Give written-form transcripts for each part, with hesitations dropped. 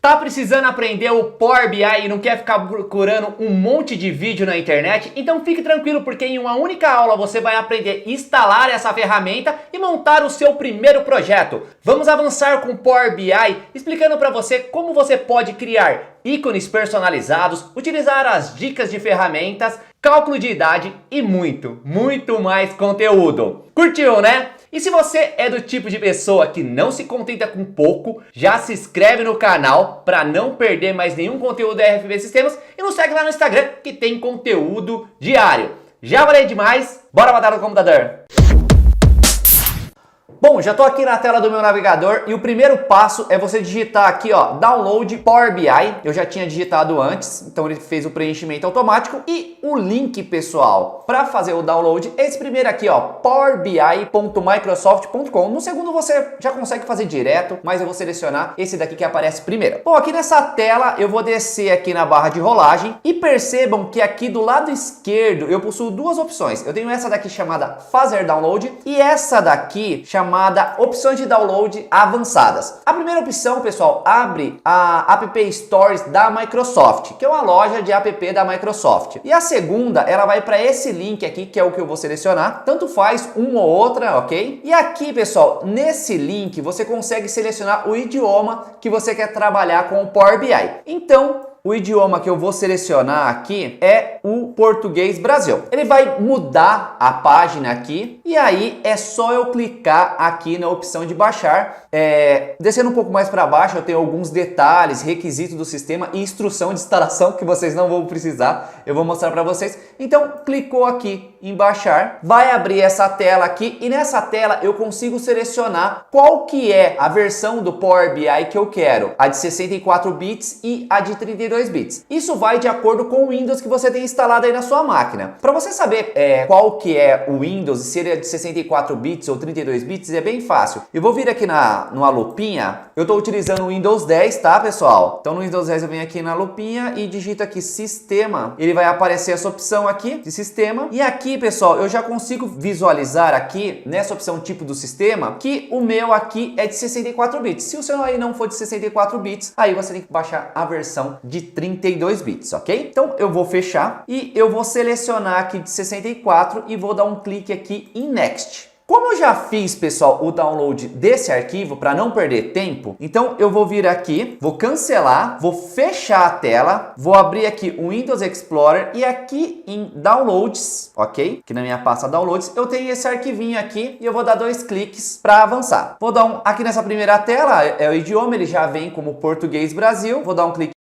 Tá precisando aprender o Power BI e não quer ficar procurando um monte de vídeo na internet? Então fique tranquilo, porque em uma única aula você vai aprender a instalar essa ferramenta e montar o seu primeiro projeto. Vamos avançar com o Power BI, explicando para você como você pode criar ícones personalizados, utilizar as dicas de ferramentas, cálculo de idade e muito mais conteúdo. Curtiu, né? E se você é do tipo de pessoa que não se contenta com pouco, já se inscreve no canal para não perder mais nenhum conteúdo da RFB Sistemas e nos segue lá no Instagram que tem conteúdo diário. Já falei demais, bora batalha no computador! Bom, já estou aqui na tela do meu navegador e o primeiro passo é você digitar aqui, ó, Download Power BI. Eu já tinha digitado antes, então ele fez o preenchimento automático. E o link, pessoal, para fazer o download é esse primeiro aqui, ó, powerbi.microsoft.com. No segundo você já consegue fazer direto, mas eu vou selecionar esse daqui que aparece primeiro. Bom, aqui nessa tela eu vou descer aqui na barra de rolagem e percebam que aqui do lado esquerdo eu possuo duas opções. Eu tenho essa daqui chamada Fazer Download e essa daqui chamada opções de download avançadas. A primeira opção, pessoal, abre a App Stores da Microsoft, que é uma loja de app da Microsoft. E a segunda, ela vai para esse link aqui, que é o que eu vou selecionar. Tanto faz uma ou outra, ok? E aqui, pessoal, nesse link você consegue selecionar o idioma que você quer trabalhar com o Power BI. Então, o idioma que eu vou selecionar aqui é o português Brasil. Ele vai mudar a página aqui e aí é só eu clicar aqui na opção de baixar. Descendo um pouco mais para baixo eu tenho alguns detalhes, requisitos do sistema e instrução de instalação que vocês não vão precisar. Eu vou mostrar para vocês. Então clicou aqui em baixar, vai abrir essa tela aqui e nessa tela eu consigo selecionar qual que é a versão do Power BI que eu quero. A de 64 bits e a de 32 bits. Isso vai de acordo com o Windows que você tem instalado aí na sua máquina. Para você saber qual que é o Windows, se ele é de 64 bits ou 32 bits, é bem fácil. Eu vou vir aqui numa lupinha. Eu estou utilizando o Windows 10, tá, pessoal? Então no Windows 10 eu venho aqui na lupinha e digito aqui Sistema. Ele vai aparecer essa opção aqui de Sistema. E aqui, pessoal, eu já consigo visualizar aqui nessa opção tipo do sistema que o meu aqui é de 64 bits. Se o seu aí não for de 64 bits, aí você tem que baixar a versão de 32 bits, ok? Então eu vou fechar e eu vou selecionar aqui de 64 e vou dar um clique aqui em Next. Como eu já fiz, pessoal, o download desse arquivo para não perder tempo, então eu vou vir aqui, vou cancelar, vou fechar a tela, vou abrir aqui o Windows Explorer e aqui em Downloads, ok? Aqui na minha pasta Downloads, eu tenho esse arquivinho aqui e eu vou dar 2 cliques para avançar. Vou dar aqui nessa primeira tela, é o idioma, ele já vem como Português Brasil, vou dar um clique.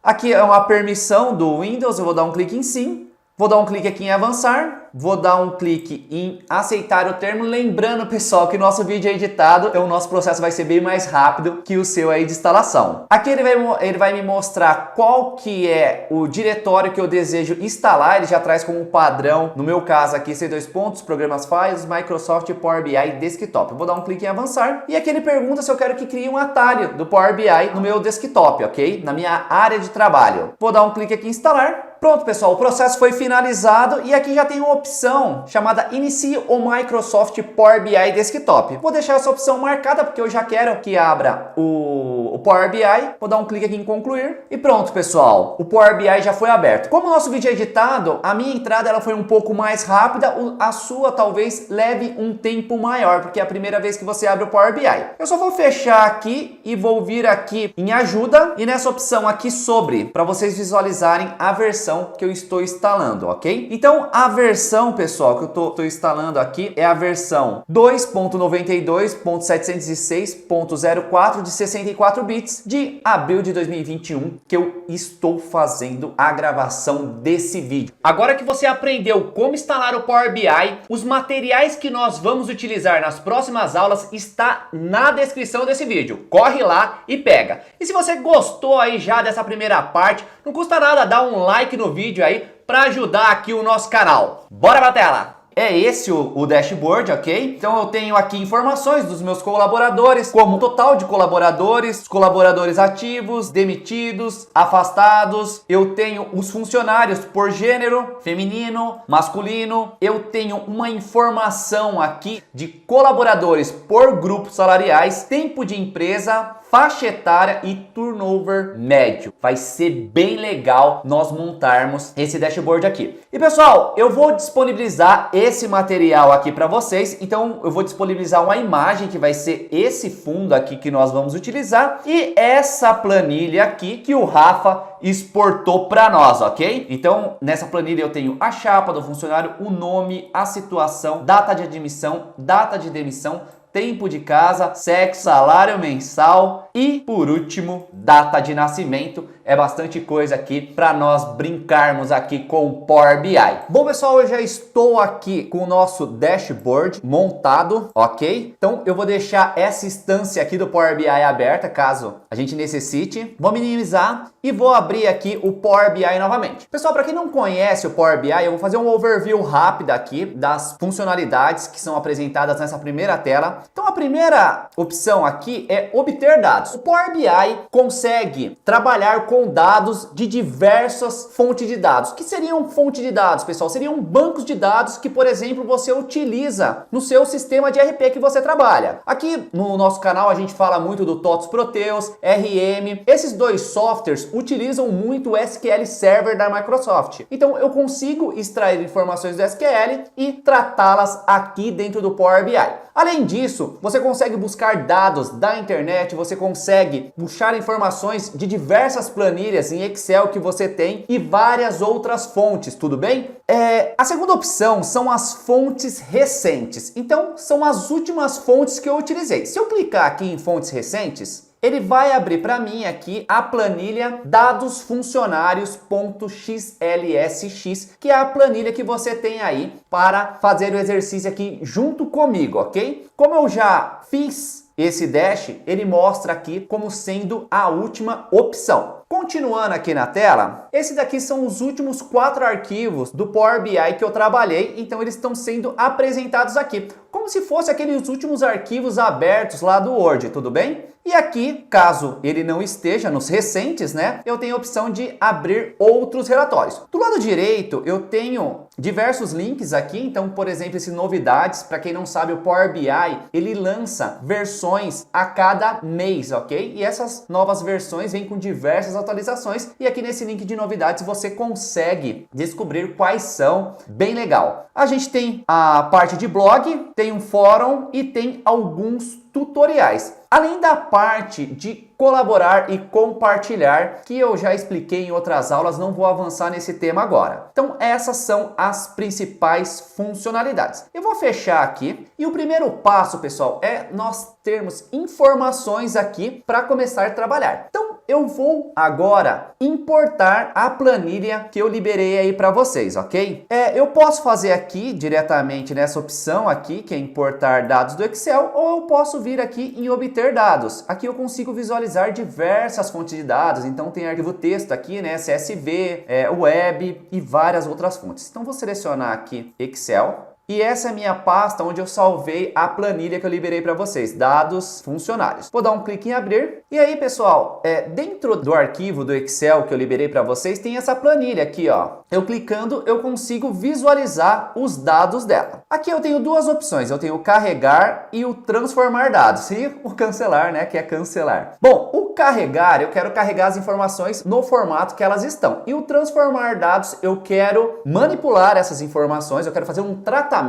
Aqui é uma permissão do Windows, eu vou dar um clique em sim. Vou dar um clique aqui em avançar, vou dar um clique em aceitar o termo, lembrando, pessoal, que o nosso vídeo é editado, então o nosso processo vai ser bem mais rápido que o seu aí de instalação. Aqui ele vai me mostrar qual que é o diretório que eu desejo instalar, ele já traz como padrão, no meu caso aqui, C2 pontos, programas files, Microsoft Power BI Desktop. Eu vou dar um clique em avançar e aqui ele pergunta se eu quero que crie um atalho do Power BI no meu desktop, ok? Na minha área de trabalho. Vou dar um clique aqui em instalar. Pronto, pessoal, o processo foi finalizado e aqui já tem uma opção chamada Inicie o Microsoft Power BI Desktop. Vou deixar essa opção marcada porque eu já quero que abra o Power BI. Vou dar um clique aqui em concluir e pronto, pessoal, o Power BI já foi aberto. Como o nosso vídeo é editado, a minha entrada ela foi um pouco mais rápida, a sua talvez leve um tempo maior, porque é a primeira vez que você abre o Power BI. Eu só vou fechar aqui e vou vir aqui em ajuda e nessa opção aqui sobre, para vocês visualizarem a versão que eu estou instalando, ok? Então a versão, pessoal, que eu estou instalando aqui é a versão 2.92.706.04 de 64 bits de abril de 2021 que eu estou fazendo a gravação desse vídeo. Agora que você aprendeu como instalar o Power BI, os materiais que nós vamos utilizar nas próximas aulas está na descrição desse vídeo. Corre lá e pega. E se você gostou aí já dessa primeira parte, não custa nada dar um like no vídeo aí para ajudar aqui o nosso canal. Bora pra tela! É esse o dashboard, ok? Então eu tenho aqui informações dos meus colaboradores, como o total de colaboradores, colaboradores ativos, demitidos, afastados. Eu tenho os funcionários por gênero, feminino, masculino. Eu tenho uma informação aqui de colaboradores por grupos salariais, tempo de empresa, faixa etária e turnover médio. Vai ser bem legal nós montarmos esse dashboard aqui. E pessoal, eu vou disponibilizar esse material aqui para vocês. Então eu vou disponibilizar uma imagem que vai ser esse fundo aqui que nós vamos utilizar e essa planilha aqui que o Rafa exportou para nós, ok? Então nessa planilha eu tenho a chapa do funcionário, o nome, a situação, data de admissão, data de demissão, tempo de casa, sexo, salário mensal e, por último, data de nascimento. É bastante coisa aqui para nós brincarmos aqui com o Power BI. Bom, pessoal, eu já estou aqui com o nosso dashboard montado, ok? Então, eu vou deixar essa instância aqui do Power BI aberta, caso a gente necessite. Vou minimizar e vou abrir aqui o Power BI novamente. Pessoal, para quem não conhece o Power BI, eu vou fazer um overview rápido aqui das funcionalidades que são apresentadas nessa primeira tela. Então, a primeira opção aqui é obter dados. O Power BI consegue trabalhar com dados de diversas fontes de dados. O que seriam fontes de dados, pessoal? Seriam bancos de dados que, por exemplo, você utiliza no seu sistema de ERP que você trabalha. Aqui no nosso canal a gente fala muito do TOTS Proteus, RM. Esses dois softwares utilizam muito o SQL Server da Microsoft. Então eu consigo extrair informações do SQL e tratá-las aqui dentro do Power BI. Além disso, você consegue buscar dados da internet, você consegue puxar informações de diversas planilhas em Excel que você tem e várias outras fontes, tudo bem? A segunda opção são as fontes recentes. Então, são as últimas fontes que eu utilizei. Se eu clicar aqui em fontes recentes, ele vai abrir para mim aqui a planilha dadosfuncionários.xlsx, que é a planilha que você tem aí para fazer o exercício aqui junto comigo, ok? Como eu já fiz esse dash, ele mostra aqui como sendo a última opção. Continuando aqui na tela, esses daqui são os últimos 4 arquivos do Power BI que eu trabalhei, então eles estão sendo apresentados aqui, como se fosse aqueles últimos arquivos abertos lá do Word, tudo bem? E aqui, caso ele não esteja nos recentes, né, eu tenho a opção de abrir outros relatórios. Do lado direito, eu tenho diversos links aqui, então, por exemplo, esse novidades, para quem não sabe, o Power BI, ele lança versões a cada mês, ok? E essas novas versões vêm com diversas atualizações e aqui nesse link de novidades você consegue descobrir quais são, bem legal. A gente tem a parte de blog, tem um fórum e tem alguns tutoriais. Além da parte de colaborar e compartilhar, que eu já expliquei em outras aulas, não vou avançar nesse tema agora. Então essas são as principais funcionalidades. Eu vou fechar aqui e o primeiro passo, pessoal, é nós termos informações aqui para começar a trabalhar. Então eu vou agora importar a planilha que eu liberei aí para vocês, ok? Eu posso fazer aqui diretamente nessa opção aqui, que é importar dados do Excel, ou eu posso vir aqui em obter dados. Aqui eu consigo visualizar diversas fontes de dados, então tem arquivo texto aqui, né, CSV, web e várias outras fontes. Então vou selecionar aqui Excel. E essa é a minha pasta onde eu salvei a planilha que eu liberei para vocês, dados funcionários. Vou dar um clique em abrir. E aí, pessoal, dentro do arquivo do Excel que eu liberei para vocês, tem essa planilha aqui, ó. Eu clicando, eu consigo visualizar os dados dela. Aqui eu tenho duas opções. Eu tenho o carregar e o transformar dados. E o cancelar, né, que é cancelar. Bom, o carregar, eu quero carregar as informações no formato que elas estão. E o transformar dados, eu quero manipular essas informações, eu quero fazer um tratamento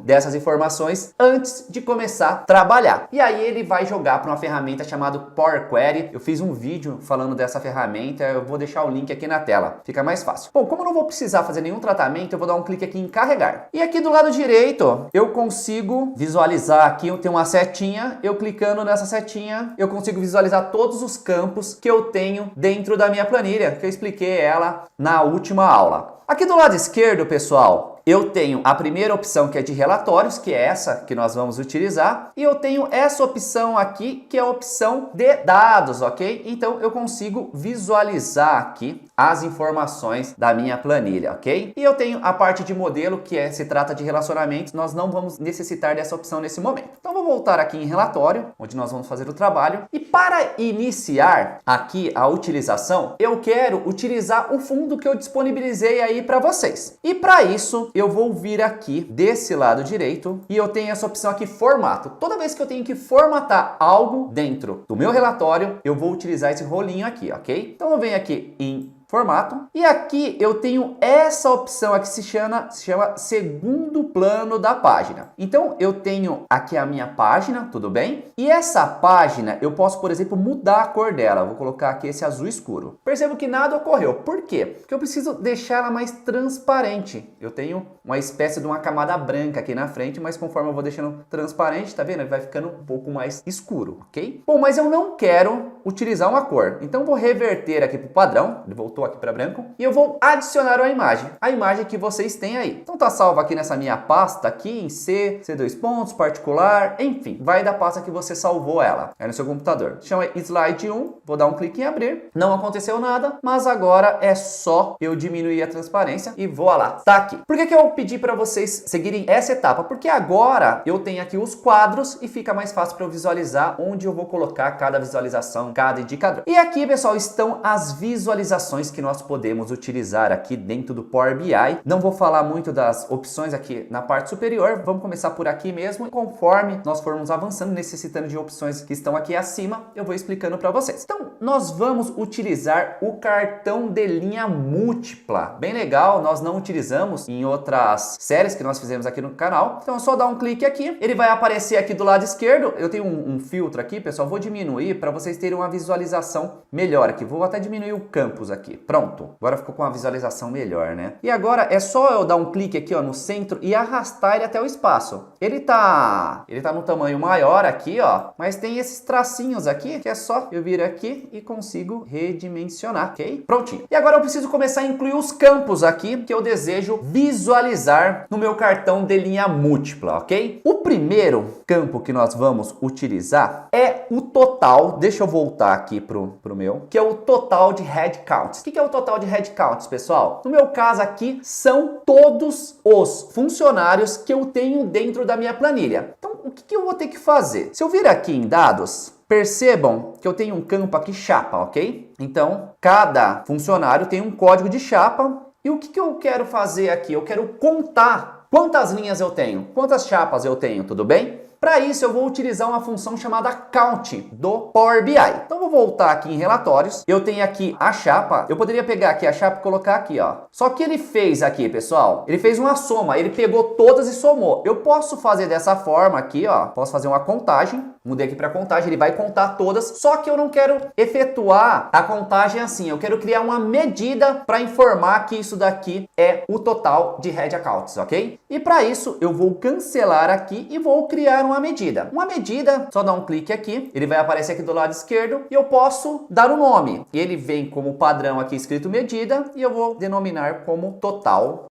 dessas informações antes de começar a trabalhar. E aí ele vai jogar para uma ferramenta chamada Power Query. Eu fiz um vídeo falando dessa ferramenta, eu vou deixar o link aqui na tela, fica mais fácil. Bom, como eu não vou precisar fazer nenhum tratamento, eu vou dar um clique aqui em carregar. E aqui do lado direito, eu consigo visualizar aqui, eu tenho uma setinha, eu clicando nessa setinha, eu consigo visualizar todos os campos que eu tenho dentro da minha planilha, que eu expliquei ela na última aula. Aqui do lado esquerdo, pessoal, eu tenho a primeira opção que é de relatórios, que é essa que nós vamos utilizar, e eu tenho essa opção aqui, que é a opção de dados, ok? Então eu consigo visualizar aqui as informações da minha planilha, ok? E eu tenho a parte de modelo, que se trata de relacionamentos, nós não vamos necessitar dessa opção nesse momento. Então vou voltar aqui em relatório, onde nós vamos fazer o trabalho, e para iniciar aqui a utilização, eu quero utilizar o fundo que eu disponibilizei aí para vocês. E para isso, eu vou vir aqui desse lado direito e eu tenho essa opção aqui, formato. Toda vez que eu tenho que formatar algo dentro do meu relatório, eu vou utilizar esse rolinho aqui, ok? Então eu venho aqui em formato e aqui eu tenho essa opção aqui se chama segundo plano da página. Então eu tenho aqui a minha página, tudo bem? E essa página eu posso, por exemplo, mudar a cor dela. Vou colocar aqui esse azul escuro. Percebo que nada ocorreu. Por quê? Porque eu preciso deixar ela mais transparente. Eu tenho uma espécie de uma camada branca aqui na frente, mas conforme eu vou deixando transparente, tá vendo? Ele vai ficando um pouco mais escuro, ok? Bom, mas eu não quero utilizar uma cor. Então eu vou reverter aqui para o padrão. Ele voltou aqui para branco e eu vou adicionar a imagem que vocês têm aí. Então tá salvo aqui nessa minha pasta aqui em C2 pontos, particular, enfim, vai da pasta que você salvou ela, no seu computador. Chama slide 1, vou dar um clique em abrir, não aconteceu nada, mas agora é só eu diminuir a transparência e voilá, tá aqui. Por que eu pedi para vocês seguirem essa etapa? Porque agora eu tenho aqui os quadros e fica mais fácil para eu visualizar onde eu vou colocar cada visualização, cada indicador. E aqui, pessoal, estão as visualizações que nós podemos utilizar aqui dentro do Power BI. Não vou falar muito das opções aqui na parte superior, vamos começar por aqui mesmo. Conforme nós formos avançando, necessitando de opções que estão aqui acima, eu vou explicando para vocês. Então, nós vamos utilizar o cartão de linha múltipla. Bem legal, nós não utilizamos em outras séries que nós fizemos aqui no canal. Então, é só dar um clique aqui, ele vai aparecer aqui do lado esquerdo. Eu tenho um filtro aqui, pessoal, vou diminuir para vocês terem uma visualização melhor aqui. Vou até diminuir o campus aqui. Pronto, agora ficou com uma visualização melhor, né? E agora é só eu dar um clique aqui, ó, no centro e arrastar ele até o espaço. Ele tá no tamanho maior aqui, ó, mas tem esses tracinhos aqui que é só eu vir aqui e consigo redimensionar, ok? Prontinho. E agora eu preciso começar a incluir os campos aqui que eu desejo visualizar no meu cartão de linha múltipla, ok? O primeiro campo que nós vamos utilizar é o total. Deixa eu voltar aqui pro meu, que é o total de headcounts. O que é o total de headcounts, pessoal? No meu caso aqui, são todos os funcionários que eu tenho dentro da minha planilha. Então, o que eu vou ter que fazer? Se eu vir aqui em dados, percebam que eu tenho um campo aqui chapa, ok? Então, cada funcionário tem um código de chapa. E o que eu quero fazer aqui? Eu quero contar quantas linhas eu tenho, quantas chapas eu tenho, tudo bem? Para isso, eu vou utilizar uma função chamada count do Power BI. Então, vou voltar aqui em relatórios. Eu tenho aqui a chapa. Eu poderia pegar aqui a chapa e colocar aqui, ó. Só que ele fez aqui, pessoal, ele fez uma soma. Ele pegou todas e somou. Eu posso fazer dessa forma aqui, ó. Posso fazer uma contagem. Mudei aqui para contagem. Ele vai contar todas. Só que eu não quero efetuar a contagem assim. Eu quero criar uma medida para informar que isso daqui é o total de head accounts, ok? E para isso, eu vou cancelar aqui e vou criar uma medida. Uma medida, só dar um clique aqui, ele vai aparecer aqui do lado esquerdo e eu posso dar um nome. Ele vem como padrão aqui escrito medida e eu vou denominar como total.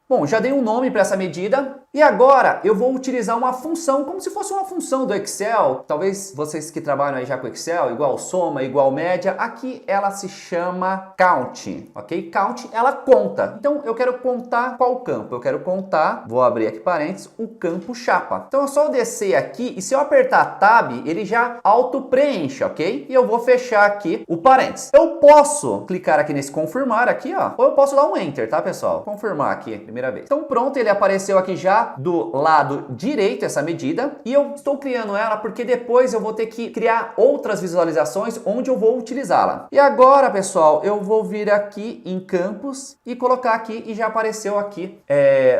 Bom, já dei um nome para essa medida e agora eu vou utilizar uma função, como se fosse uma função do Excel. Talvez vocês que trabalham aí já com Excel, igual soma, igual média, aqui ela se chama count, ok? Count, ela conta. Então eu quero contar qual campo? Eu quero contar, vou abrir aqui parênteses, o campo chapa. Então é só eu descer aqui e se eu apertar Tab, ele já auto-preenche, ok? E eu vou fechar aqui o parênteses. Eu posso clicar aqui nesse confirmar aqui, ó, ou eu posso dar um Enter, tá, pessoal? Confirmar aqui, primeira vez. Então pronto, ele apareceu aqui já do lado direito essa medida e eu estou criando ela porque depois eu vou ter que criar outras visualizações onde eu vou utilizá-la. E agora, pessoal, eu vou vir aqui em campos e colocar aqui e já apareceu aqui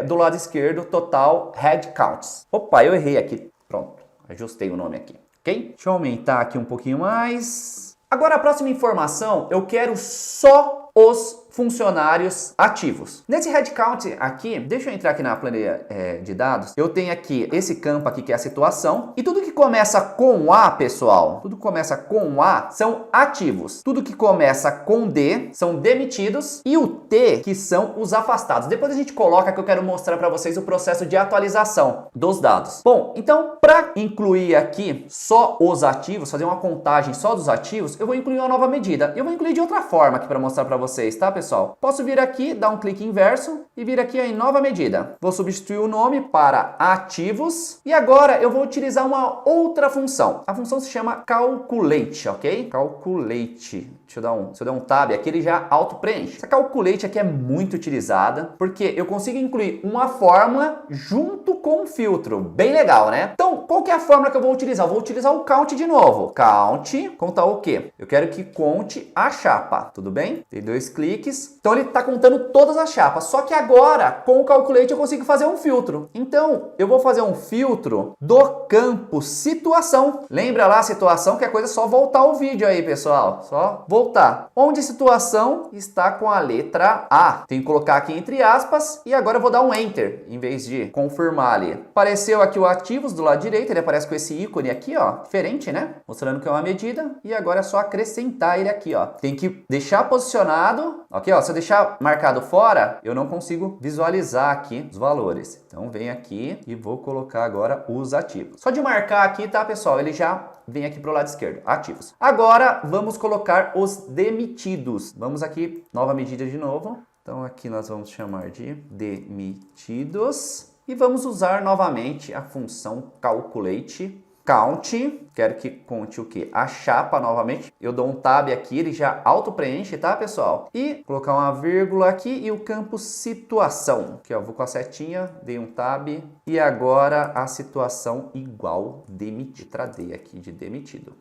do lado esquerdo total head counts. Opa, eu errei aqui. Pronto, ajustei o nome aqui, ok? Deixa eu aumentar aqui um pouquinho mais. Agora a próxima informação, eu quero só os funcionários ativos. Nesse headcount aqui, deixa eu entrar aqui na planilha de dados, eu tenho aqui esse campo aqui que é a situação e tudo que começa com A, pessoal, tudo que começa com A são ativos, tudo que começa com D são demitidos e o T que são os afastados. Depois a gente coloca que eu quero mostrar para vocês o processo de atualização dos dados. Bom, então para incluir aqui só os ativos, fazer uma contagem só dos ativos, eu vou incluir uma nova medida. Eu vou incluir de outra forma aqui para mostrar para vocês, tá, pessoal? Posso vir aqui, dar um clique inverso e vir aqui em nova medida. Vou substituir o nome para ativos e agora eu vou utilizar uma outra função. A função se chama calculate, ok? Calculate. Se eu der um tab aqui, ele já auto-preenche. Essa calculate aqui é muito utilizada porque eu consigo incluir uma fórmula junto com um filtro. Bem legal, né? Então, qual que é a fórmula que eu vou utilizar? Eu vou utilizar o count de novo. Count, contar o quê? Eu quero que conte a chapa, tudo bem? Dei 2 cliques. Então, ele está contando todas as chapas. Só que agora, com o calculate, eu consigo fazer um filtro. Então, eu vou fazer um filtro do campo situação. Lembra lá a situação, que a coisa é só voltar o vídeo aí, pessoal. Só voltar. Onde situação está com a letra A. Tem que colocar aqui entre aspas e agora eu vou dar um Enter, em vez de confirmar ali. Apareceu aqui o ativos do lado direito, ele aparece com esse ícone aqui, ó, diferente, né? Mostrando que é uma medida e agora é só acrescentar ele aqui, ó. Tem que deixar posicionado, ok, ó, se eu deixar marcado fora, eu não consigo visualizar aqui os valores. Então vem aqui e vou colocar agora os ativos. Só de marcar aqui, tá, pessoal? Ele já vem aqui para o lado esquerdo, ativos. Agora vamos colocar os demitidos. Vamos aqui, nova medida de novo. Então aqui nós vamos chamar de demitidos e vamos usar novamente a função calculate. Count, quero que conte o que? A chapa novamente. Eu dou um tab aqui, ele já auto-preenche, tá, pessoal? E colocar uma vírgula aqui e o campo situação. Aqui, ó, vou com a setinha, dei um tab e agora a situação igual demitido. Tradei aqui de demitido.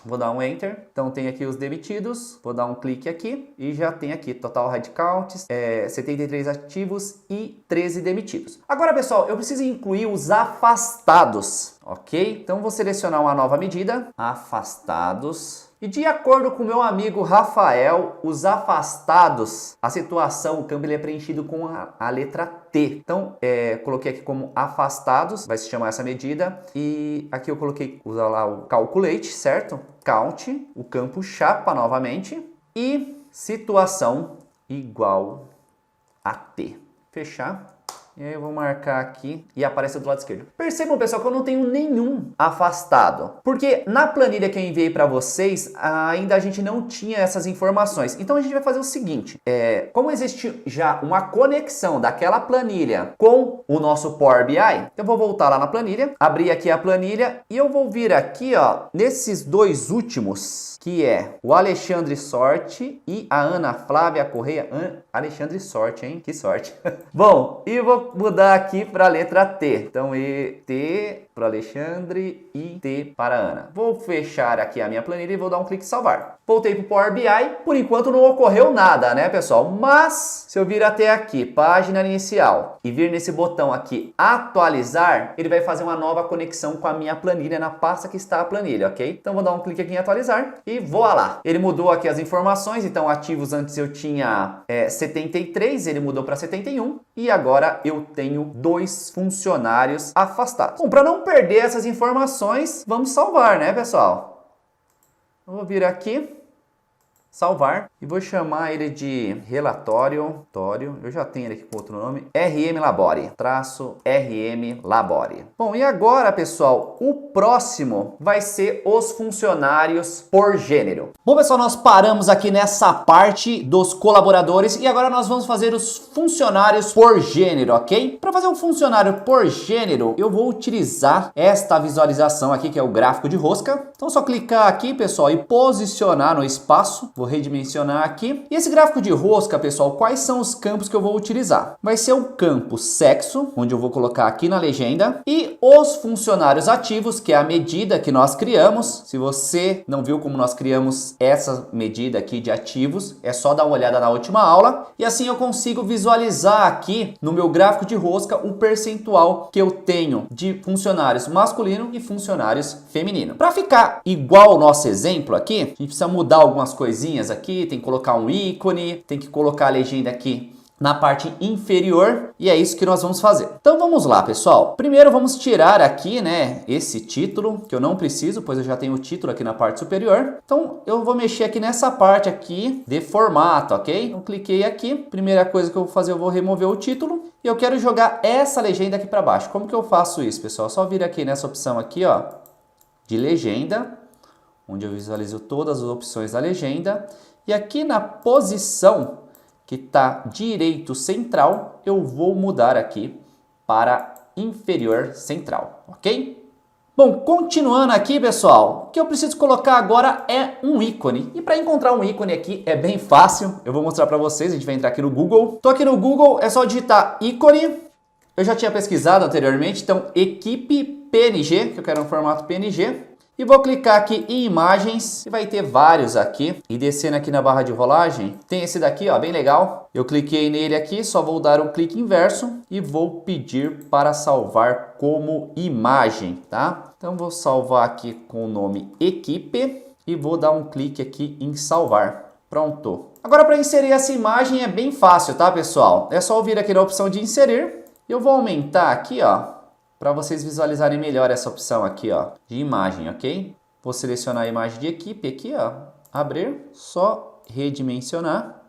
Vou dar um Enter, então tem aqui os demitidos, vou dar um clique aqui e já tem aqui total headcount, 73 ativos e 13 demitidos. Agora, pessoal, eu preciso incluir os afastados, ok? Então vou selecionar uma nova medida, afastados. E de acordo com meu amigo Rafael, os afastados, a situação, o campo ele é preenchido com a letra T. Então, coloquei aqui como afastados, vai se chamar essa medida. E aqui eu coloquei, usar lá o calculate, certo? Count, o campo chapa novamente. E situação igual a T. Fechar. E aí eu vou marcar aqui e aparece do lado esquerdo. Percebam, pessoal, que eu não tenho nenhum afastado. Porque na planilha que eu enviei para vocês, ainda a gente não tinha essas informações. Então a gente vai fazer o seguinte. Como existe já uma conexão daquela planilha com o nosso Power BI, eu vou voltar lá na planilha, abrir aqui a planilha e eu vou vir aqui, ó, nesses dois últimos, que é o Alexandre Sorte e a Ana Flávia Correia. Alexandre Sorte, hein? Que sorte. Bom, e vou mudar aqui para a letra T. Então, T para Alexandre e T para Ana. Vou fechar aqui a minha planilha e vou dar um clique em salvar. Voltei para o Power BI. Por enquanto não ocorreu nada, né, pessoal? Mas, se eu vir até aqui, página inicial, e vir nesse botão aqui, atualizar, ele vai fazer uma nova conexão com a minha planilha na pasta que está a planilha, ok? Então, vou dar um clique aqui em atualizar e voa lá. Ele mudou aqui as informações. Então, ativos antes eu tinha 73, ele mudou para 71 e agora eu tenho 2 funcionários afastados. Bom, para não perder essas informações, vamos salvar, né, pessoal? Eu vou vir aqui, salvar, e vou chamar ele de relatório, eu já tenho ele aqui com outro nome, RM Labore, -RM Labore. Bom, e agora, pessoal, o próximo vai ser os funcionários por gênero. Bom, pessoal, nós paramos aqui nessa parte dos colaboradores e agora nós vamos fazer os funcionários por gênero, ok? Para fazer um funcionário por gênero, eu vou utilizar esta visualização aqui, que é o gráfico de rosca. Então, só clicar aqui, pessoal, e posicionar no espaço. Vou redimensionar aqui. E esse gráfico de rosca, pessoal, quais são os campos que eu vou utilizar? Vai ser o campo sexo, onde eu vou colocar aqui na legenda, e os funcionários ativos, que é a medida que nós criamos. Se você não viu como nós criamos essa medida aqui de ativos, é só dar uma olhada na última aula. E assim eu consigo visualizar aqui no meu gráfico de rosca o percentual que eu tenho de funcionários masculino e funcionários feminino. Para ficar igual ao nosso exemplo aqui, a gente precisa mudar algumas coisinhas aqui, tem que colocar um ícone, tem que colocar a legenda aqui na parte inferior e é isso que nós vamos fazer. Então vamos lá, pessoal. Primeiro vamos tirar aqui, né, esse título, que eu não preciso, pois eu já tenho o título aqui na parte superior. Então eu vou mexer aqui nessa parte aqui de formato, ok? Então cliquei aqui. Primeira coisa que eu vou fazer, eu vou remover o título e eu quero jogar essa legenda aqui para baixo. Como que eu faço isso, pessoal? É só vir aqui nessa opção aqui, ó, de legenda, onde eu visualizo todas as opções da legenda. E aqui na posição, que está direito central, eu vou mudar aqui para inferior central, ok? Bom, continuando aqui, pessoal, o que eu preciso colocar agora é um ícone. E para encontrar um ícone aqui é bem fácil, eu vou mostrar para vocês, a gente vai entrar aqui no Google. Estou aqui no Google, é só digitar ícone. Eu já tinha pesquisado anteriormente, então equipe PNG, que eu quero um formato PNG. E vou clicar aqui em imagens e vai ter vários aqui. E descendo aqui na barra de rolagem, tem esse daqui, ó, bem legal. Eu cliquei nele aqui, só vou dar um clique inverso e vou pedir para salvar como imagem, tá? Então vou salvar aqui com o nome equipe e vou dar um clique aqui em salvar. Pronto. Agora para inserir essa imagem é bem fácil, tá, pessoal? É só vir aqui na opção de inserir. Eu vou aumentar aqui, ó, para vocês visualizarem melhor essa opção aqui, ó, de imagem, ok? Vou selecionar a imagem de equipe aqui, ó, abrir, só redimensionar.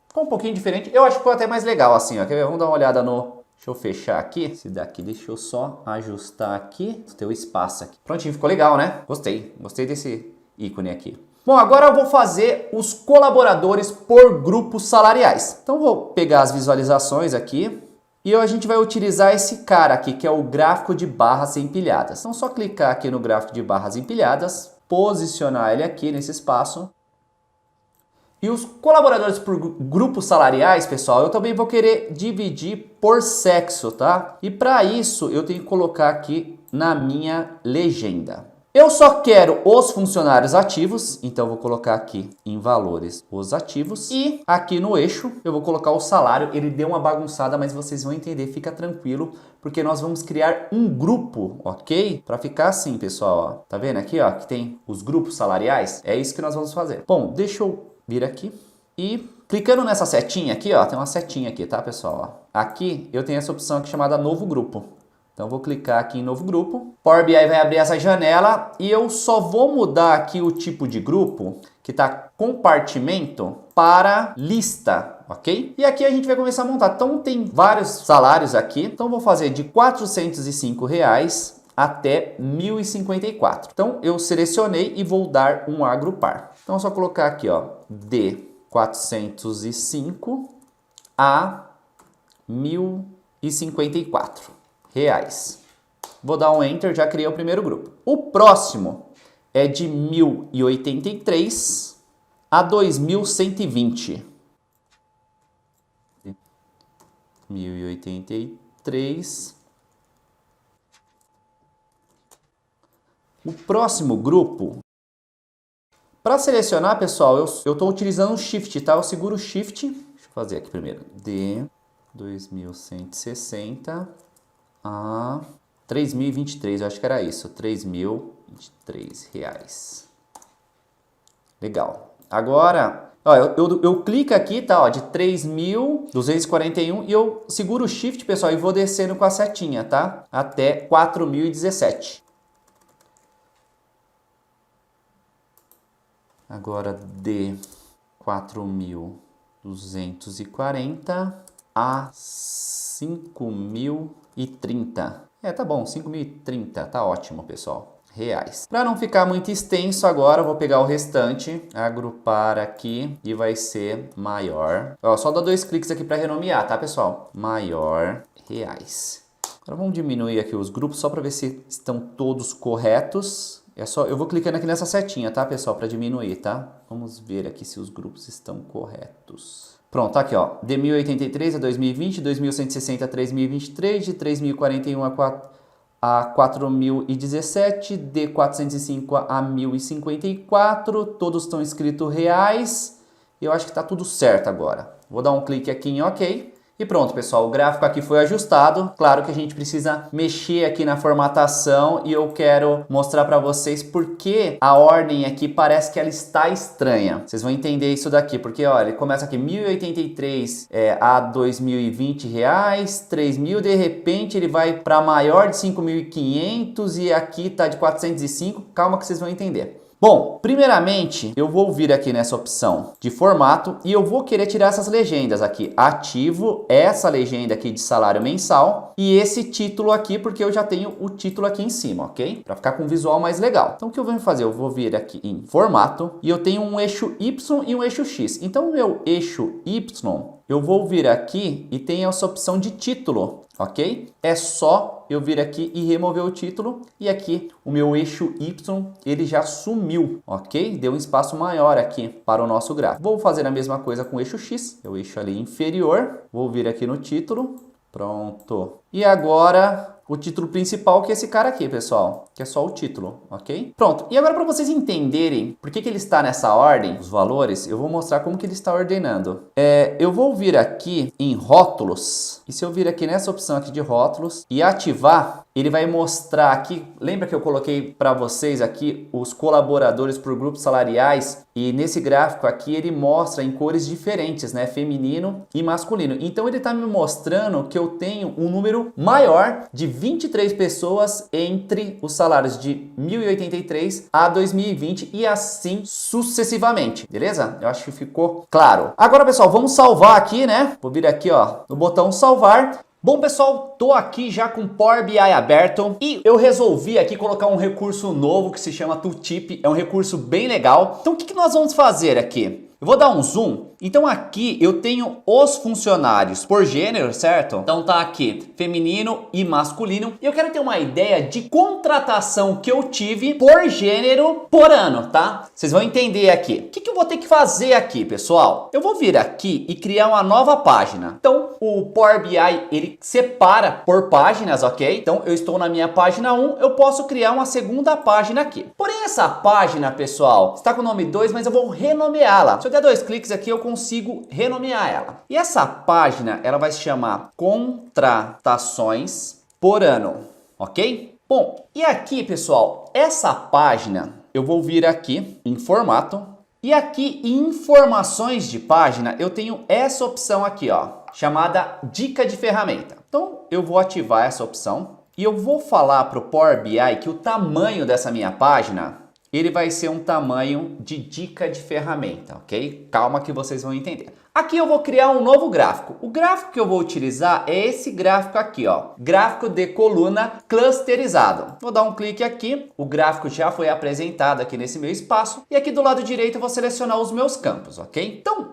Ficou um pouquinho diferente, eu acho que ficou até mais legal assim, ó. Vamos dar uma olhada no... Deixa eu fechar aqui, esse daqui, deixa eu só ajustar aqui, tem o espaço aqui. Prontinho, ficou legal, né? Gostei desse ícone aqui. Bom, agora eu vou fazer os colaboradores por grupos salariais. Então vou pegar as visualizações aqui. E a gente vai utilizar esse cara aqui, que é o gráfico de barras empilhadas. Então, só clicar aqui no gráfico de barras empilhadas, posicionar ele aqui nesse espaço. E os colaboradores por grupos salariais, pessoal, eu também vou querer dividir por sexo, tá? E para isso, eu tenho que colocar aqui na minha legenda. Eu só quero os funcionários ativos, então eu vou colocar aqui em valores os ativos. E aqui no eixo eu vou colocar o salário. Ele deu uma bagunçada, mas vocês vão entender, fica tranquilo, porque nós vamos criar um grupo, ok? Para ficar assim, pessoal, ó. Tá vendo aqui, ó, que tem os grupos salariais? É isso que nós vamos fazer. Bom, deixa eu vir aqui e clicando nessa setinha aqui, ó, tem uma setinha aqui, tá, pessoal? Ó. Aqui eu tenho essa opção aqui chamada novo grupo. Então, vou clicar aqui em novo grupo. Power BI vai abrir essa janela e eu só vou mudar aqui o tipo de grupo, que está compartimento, para lista, ok? E aqui a gente vai começar a montar. Então, tem vários salários aqui. Então, vou fazer de R$ 405 até 1.054. Então, eu selecionei e vou dar um agrupar. Então, é só colocar aqui, ó, de 405 a 1.054. reais. Vou dar um Enter, já criei o primeiro grupo. O próximo é de 1.083 a 2.120. 1.083. O próximo grupo, para selecionar, pessoal, eu estou utilizando o Shift, tá? Eu seguro o Shift. Deixa eu fazer aqui primeiro. De 2.160 a 3.023, eu acho que era isso, R$3.023. Legal. Agora, ó, eu clico aqui, tá, ó, de 3.241 e eu seguro o Shift, pessoal, e vou descendo com a setinha, tá? Até 4.017. Agora de 4.240 a 5.030. Tá bom, 5.030, tá ótimo, pessoal. Reais. Para não ficar muito extenso agora, eu vou pegar o restante, agrupar aqui e vai ser maior. Ó, só dá 2 cliques aqui para renomear, tá, pessoal? Maior reais. Agora vamos diminuir aqui os grupos só para ver se estão todos corretos. Eu vou clicando aqui nessa setinha, tá, pessoal, para diminuir, tá? Vamos ver aqui se os grupos estão corretos. Pronto, tá aqui, ó, de 1.083 a 2.020, 2.160 a 3.023, de 3.041 a 4.017, de 405 a 1.054, todos estão escritos reais, eu acho que tá tudo certo agora. Vou dar um clique aqui em OK. E pronto, pessoal, o gráfico aqui foi ajustado. Claro que a gente precisa mexer aqui na formatação e eu quero mostrar para vocês porque a ordem aqui parece que ela está estranha. Vocês vão entender isso daqui, porque olha, ele começa aqui 1.083 a 2.020 reais, 3.000, de repente ele vai para maior de 5.500 e aqui tá de 405. Calma que vocês vão entender. Bom, primeiramente eu vou vir aqui nessa opção de formato e eu vou querer tirar essas legendas aqui. Ativo essa legenda aqui de salário mensal e esse título aqui, porque eu já tenho o título aqui em cima, ok? Para ficar com um visual mais legal. Então o que eu vou fazer? Eu vou vir aqui em formato e eu tenho um eixo Y e um eixo X. Então o meu eixo Y, eu vou vir aqui e tem essa opção de título, ok? É só eu vir aqui e remover o título e aqui o meu eixo Y, ele já sumiu, ok? Deu um espaço maior aqui para o nosso gráfico. Vou fazer a mesma coisa com o eixo X, o eixo ali inferior, vou vir aqui no título, pronto. E agora o título principal, que é esse cara aqui, pessoal, que é só o título, ok? Pronto, e agora para vocês entenderem por que ele está nessa ordem, os valores, eu vou mostrar como que ele está ordenando. Eu vou vir aqui em rótulos, e se eu vir aqui nessa opção aqui de rótulos e ativar, ele vai mostrar aqui, lembra que eu coloquei para vocês aqui os colaboradores por grupos salariais, e nesse gráfico aqui ele mostra em cores diferentes, né, feminino e masculino. Então ele está me mostrando que eu tenho um número maior de 23 pessoas entre os salários de 1083 a 2020 e assim sucessivamente, beleza? Eu acho que ficou claro. Agora, pessoal, vamos salvar aqui, né? Vou vir aqui, ó, no botão salvar. Bom, pessoal, tô aqui já com o Power BI aberto e eu resolvi aqui colocar um recurso novo que se chama Tooltip. É um recurso bem legal. Então, o que nós vamos fazer aqui? Eu vou dar um zoom. Então aqui eu tenho os funcionários por gênero, certo? Então tá aqui feminino e masculino. E eu quero ter uma ideia de contratação que eu tive por gênero por ano, tá? Vocês vão entender aqui. O que eu vou ter que fazer aqui, pessoal? Eu vou vir aqui e criar uma nova página. Então o Power BI, ele separa por páginas, ok? Então eu estou na minha página 1, eu posso criar uma segunda página aqui. Porém essa página, pessoal, está com o nome 2, mas eu vou renomeá-la. Se eu der 2 cliques aqui, eu consigo renomear ela. E essa página, ela vai se chamar Contratações por Ano, ok? Bom, e aqui, pessoal, essa página, eu vou vir aqui em formato. E aqui em informações de página, eu tenho essa opção aqui, ó, chamada Dica de Ferramenta. Então, eu vou ativar essa opção e eu vou falar para o Power BI que o tamanho dessa minha página, ele vai ser um tamanho de dica de ferramenta, ok? Calma que vocês vão entender. Aqui eu vou criar um novo gráfico. O gráfico que eu vou utilizar é esse gráfico aqui, ó. Gráfico de coluna clusterizado. Vou dar um clique aqui. O gráfico já foi apresentado aqui nesse meu espaço. E aqui do lado direito eu vou selecionar os meus campos, ok? Então,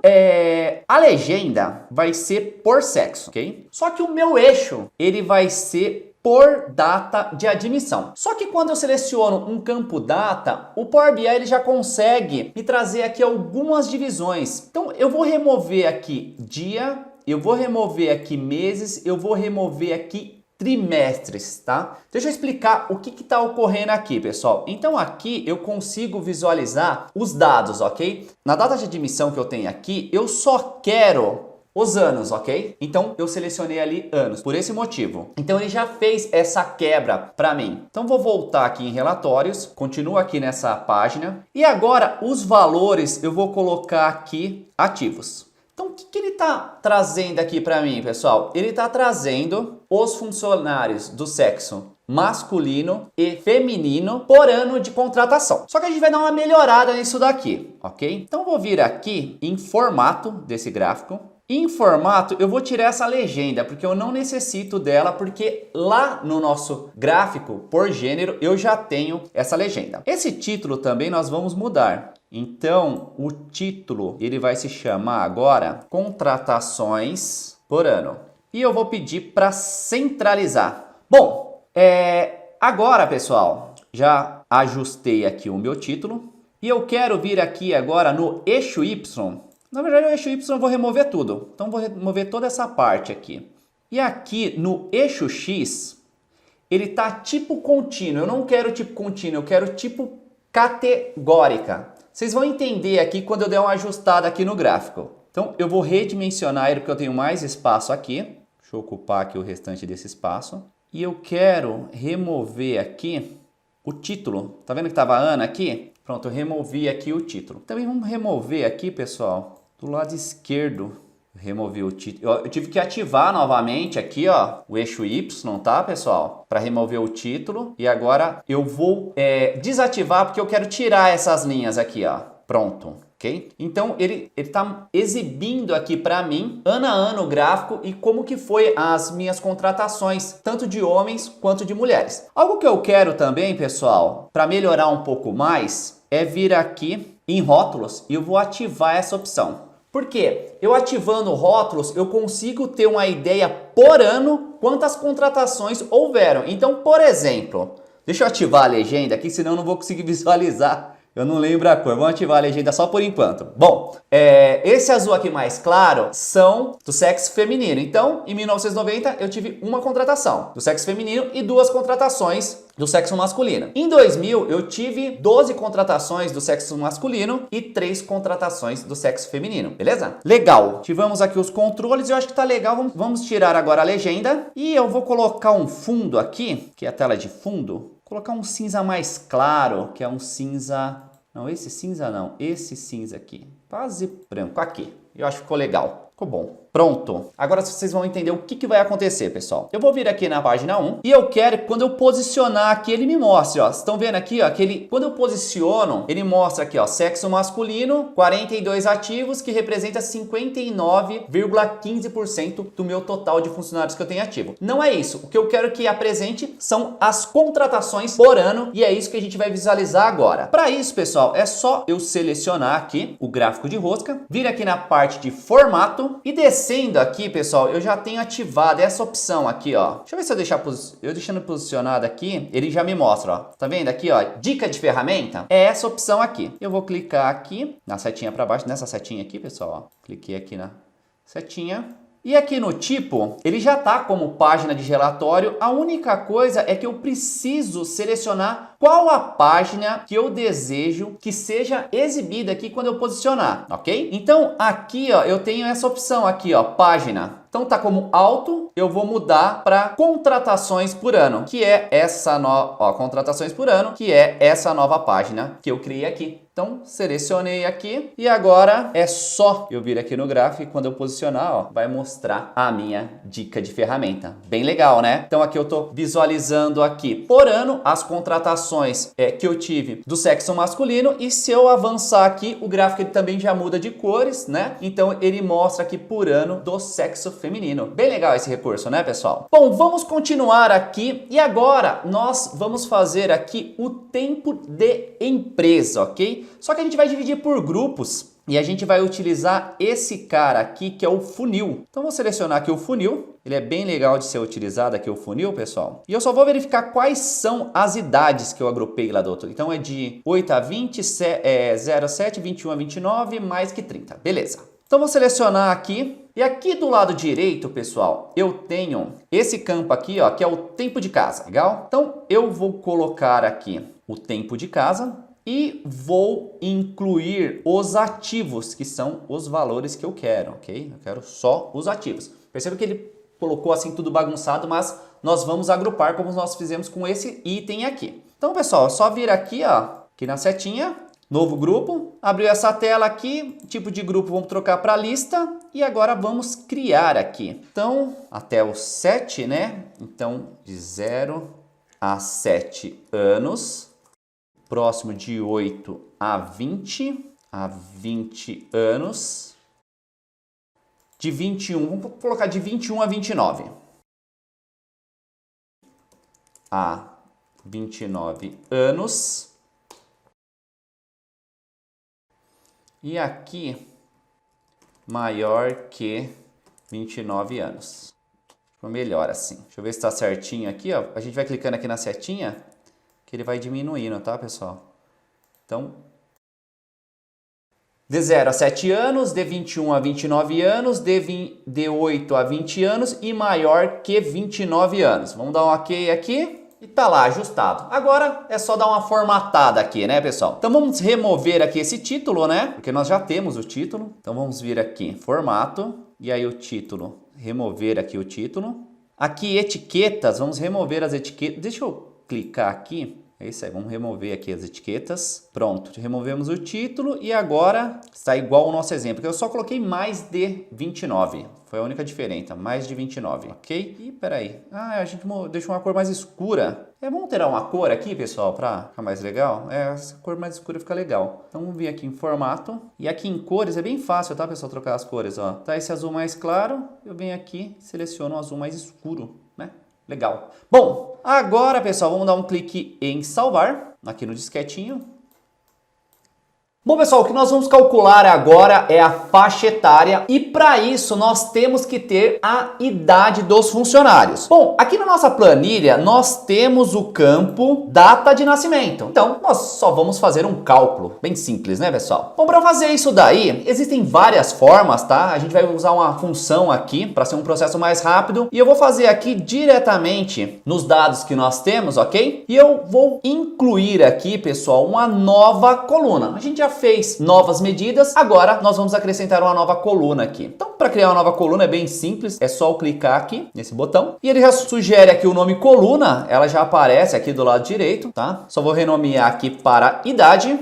a legenda vai ser por sexo, ok? Só que o meu eixo, ele vai ser por data de admissão. Só que quando eu seleciono um campo data, o Power BI ele já consegue me trazer aqui algumas divisões. Então eu vou remover aqui dia, eu vou remover aqui meses, eu vou remover aqui trimestres, tá? Deixa eu explicar o que está ocorrendo aqui, pessoal. Então aqui eu consigo visualizar os dados, ok? Na data de admissão que eu tenho aqui, eu só quero os anos, ok? Então eu selecionei ali anos, por esse motivo. Então ele já fez essa quebra para mim. Então vou voltar aqui em relatórios, continuo aqui nessa página. E agora os valores eu vou colocar aqui ativos. Então o que ele está trazendo aqui para mim, pessoal? Ele está trazendo os funcionários do sexo masculino e feminino por ano de contratação. Só que a gente vai dar uma melhorada nisso daqui, ok? Então vou vir aqui em formato desse gráfico. Em formato, eu vou tirar essa legenda, porque eu não necessito dela, porque lá no nosso gráfico, por gênero, eu já tenho essa legenda. Esse título também nós vamos mudar. Então, o título, ele vai se chamar agora Contratações por Ano. E eu vou pedir para centralizar. Bom, agora, pessoal, já ajustei aqui o meu título. E eu quero vir aqui agora no eixo Y. Na verdade, o eixo Y eu vou remover tudo. Então, vou remover toda essa parte aqui. E aqui no eixo X, ele tá tipo contínuo. Eu não quero tipo contínuo, eu quero tipo categórica. Vocês vão entender aqui quando eu der uma ajustada aqui no gráfico. Então, eu vou redimensionar ele porque eu tenho mais espaço aqui. Deixa eu ocupar aqui o restante desse espaço. E eu quero remover aqui o título. Tá vendo que tava Ana aqui? Pronto, eu removi aqui o título. Também vamos remover aqui, pessoal, do lado esquerdo Removi o título. Eu tive que ativar novamente aqui, ó, o eixo Y, tá, pessoal? Para remover o título. E agora eu vou desativar porque eu quero tirar essas linhas aqui, ó. Pronto. Ok? Então ele está exibindo aqui para mim ano a ano o gráfico e como que foi as minhas contratações, tanto de homens quanto de mulheres. Algo que eu quero também, pessoal, para melhorar um pouco mais, é vir aqui em rótulos e eu vou ativar essa opção. Por quê? Eu ativando rótulos, eu consigo ter uma ideia por ano quantas contratações houveram. Então, por exemplo, deixa eu ativar a legenda aqui, senão eu não vou conseguir visualizar. Eu não lembro a cor, vamos ativar a legenda só por enquanto. Bom, esse azul aqui mais claro são do sexo feminino. Então, em 1990, eu tive uma contratação do sexo feminino e 2 contratações do sexo masculino. Em 2000, eu tive 12 contratações do sexo masculino e 3 contratações do sexo feminino, beleza? Legal, tivemos aqui os controles, eu acho que tá legal. Vamos tirar agora a legenda e eu vou colocar um fundo aqui, que é a tela de fundo. Colocar um cinza mais claro, que é um cinza... Não, esse cinza não. Esse cinza aqui. Quase branco. Aqui. Eu acho que ficou legal. Ficou bom. Pronto. Agora vocês vão entender o que vai acontecer, pessoal. Eu vou vir aqui na página 1 e eu quero que quando eu posicionar aqui, ele me mostre, ó. Vocês estão vendo aqui, ó, quando eu posiciono, ele mostra aqui, ó, sexo masculino, 42 ativos, que representa 59,15% do meu total de funcionários que eu tenho ativo. Não é isso. O que eu quero que apresente são as contratações por ano e é isso que a gente vai visualizar agora. Para isso, pessoal, é só eu selecionar aqui o gráfico de rosca, vir aqui na parte de formato e descer. Descendo aqui, pessoal, eu já tenho ativado essa opção aqui, ó. Deixa eu ver se eu deixando posicionado aqui, ele já me mostra, ó. Tá vendo aqui, ó? Dica de ferramenta é essa opção aqui. Eu vou clicar aqui na setinha para baixo, nessa setinha aqui, pessoal, ó. Cliquei aqui na setinha. E aqui no tipo, ele já tá como página de relatório. A única coisa é que eu preciso selecionar qual a página que eu desejo que seja exibida aqui quando eu posicionar, ok? Então aqui, ó, eu tenho essa opção aqui, ó, página. Então tá como alto, eu vou mudar para contratações por ano, que é essa contratações por ano, que é essa nova página que eu criei aqui. Então selecionei aqui e agora é só eu vir aqui no gráfico e quando eu posicionar, ó, vai mostrar a minha dica de ferramenta. Bem legal, né? Então aqui eu tô visualizando aqui por ano as contratações que eu tive do sexo masculino e se eu avançar aqui, o gráfico ele também já muda de cores, né? Então ele mostra aqui por ano do sexo feminino. Bem legal esse recurso, né, pessoal? Bom, vamos continuar aqui e agora nós vamos fazer aqui o tempo de empresa, ok? Só que a gente vai dividir por grupos e a gente vai utilizar esse cara aqui que é o funil. Então vou selecionar aqui o funil. Ele é bem legal de ser utilizado aqui o funil, pessoal. E eu só vou verificar quais são as idades que eu agrupei lá do outro. Então é de 8 a 20, 0 a 7, 21 a 29, mais que 30. Beleza. Então vou selecionar aqui. E aqui do lado direito, pessoal, eu tenho esse campo aqui, ó, que é o tempo de casa. Legal? Então eu vou colocar aqui o tempo de casa. E vou incluir os ativos, que são os valores que eu quero, ok? Eu quero só os ativos. Perceba que ele colocou assim tudo bagunçado, mas nós vamos agrupar como nós fizemos com esse item aqui. Então, pessoal, é só vir aqui, ó, aqui na setinha, novo grupo, abriu essa tela aqui, tipo de grupo vamos trocar para lista e agora vamos criar aqui. Então, até os 7, né? Então, de 0 a 7 anos. Próximo de 8 a 20 anos. De 21, vamos colocar de 21 a 29. A 29 anos. E aqui, maior que 29 anos. Ficou melhor assim. Deixa eu ver se está certinho aqui, ó. A gente vai clicando aqui na setinha. Que ele vai diminuindo, tá, pessoal? Então, de 0 a 7 anos, de 21 a 29 anos, de 8 a 20 anos e maior que 29 anos. Vamos dar um ok aqui e tá lá, ajustado. Agora é só dar uma formatada aqui, né, pessoal? Então vamos remover aqui esse título, né? Porque nós já temos o título. Então vamos vir aqui, formato, e aí o título, remover aqui o título. Aqui, etiquetas, vamos remover as etiquetas. Deixa eu clicar aqui É isso aí, vamos remover aqui as etiquetas. Pronto, removemos o título e agora está igual ao nosso exemplo, que eu só coloquei mais de 29. Foi a única diferença, mais de 29, ok? E peraí, a gente deixou uma cor mais escura. Vamos alterar uma cor aqui, pessoal, para ficar mais legal? Essa cor mais escura fica legal. Então vamos vir aqui em formato. E aqui em cores é bem fácil, tá, pessoal, trocar as cores, ó. Tá esse azul mais claro, eu venho aqui, seleciono o azul mais escuro, né? Legal. Bom, agora, pessoal, vamos dar um clique em salvar, aqui no disquetinho. Bom, pessoal, o que nós vamos calcular agora é a faixa etária e para isso nós temos que ter a idade dos funcionários. Bom, aqui na nossa planilha nós temos o campo data de nascimento. Então, nós só vamos fazer um cálculo, bem simples, né, pessoal? Bom, para fazer isso daí, existem várias formas, tá? A gente vai usar uma função aqui para ser um processo mais rápido e eu vou fazer aqui diretamente nos dados que nós temos, ok? E eu vou incluir aqui, pessoal, uma nova coluna. A gente já fez novas medidas, agora nós vamos acrescentar uma nova coluna aqui. Então, para criar uma nova coluna é bem simples, é só eu clicar aqui nesse botão e ele já sugere aqui o nome coluna, ela já aparece aqui do lado direito, tá? Só vou renomear aqui para idade.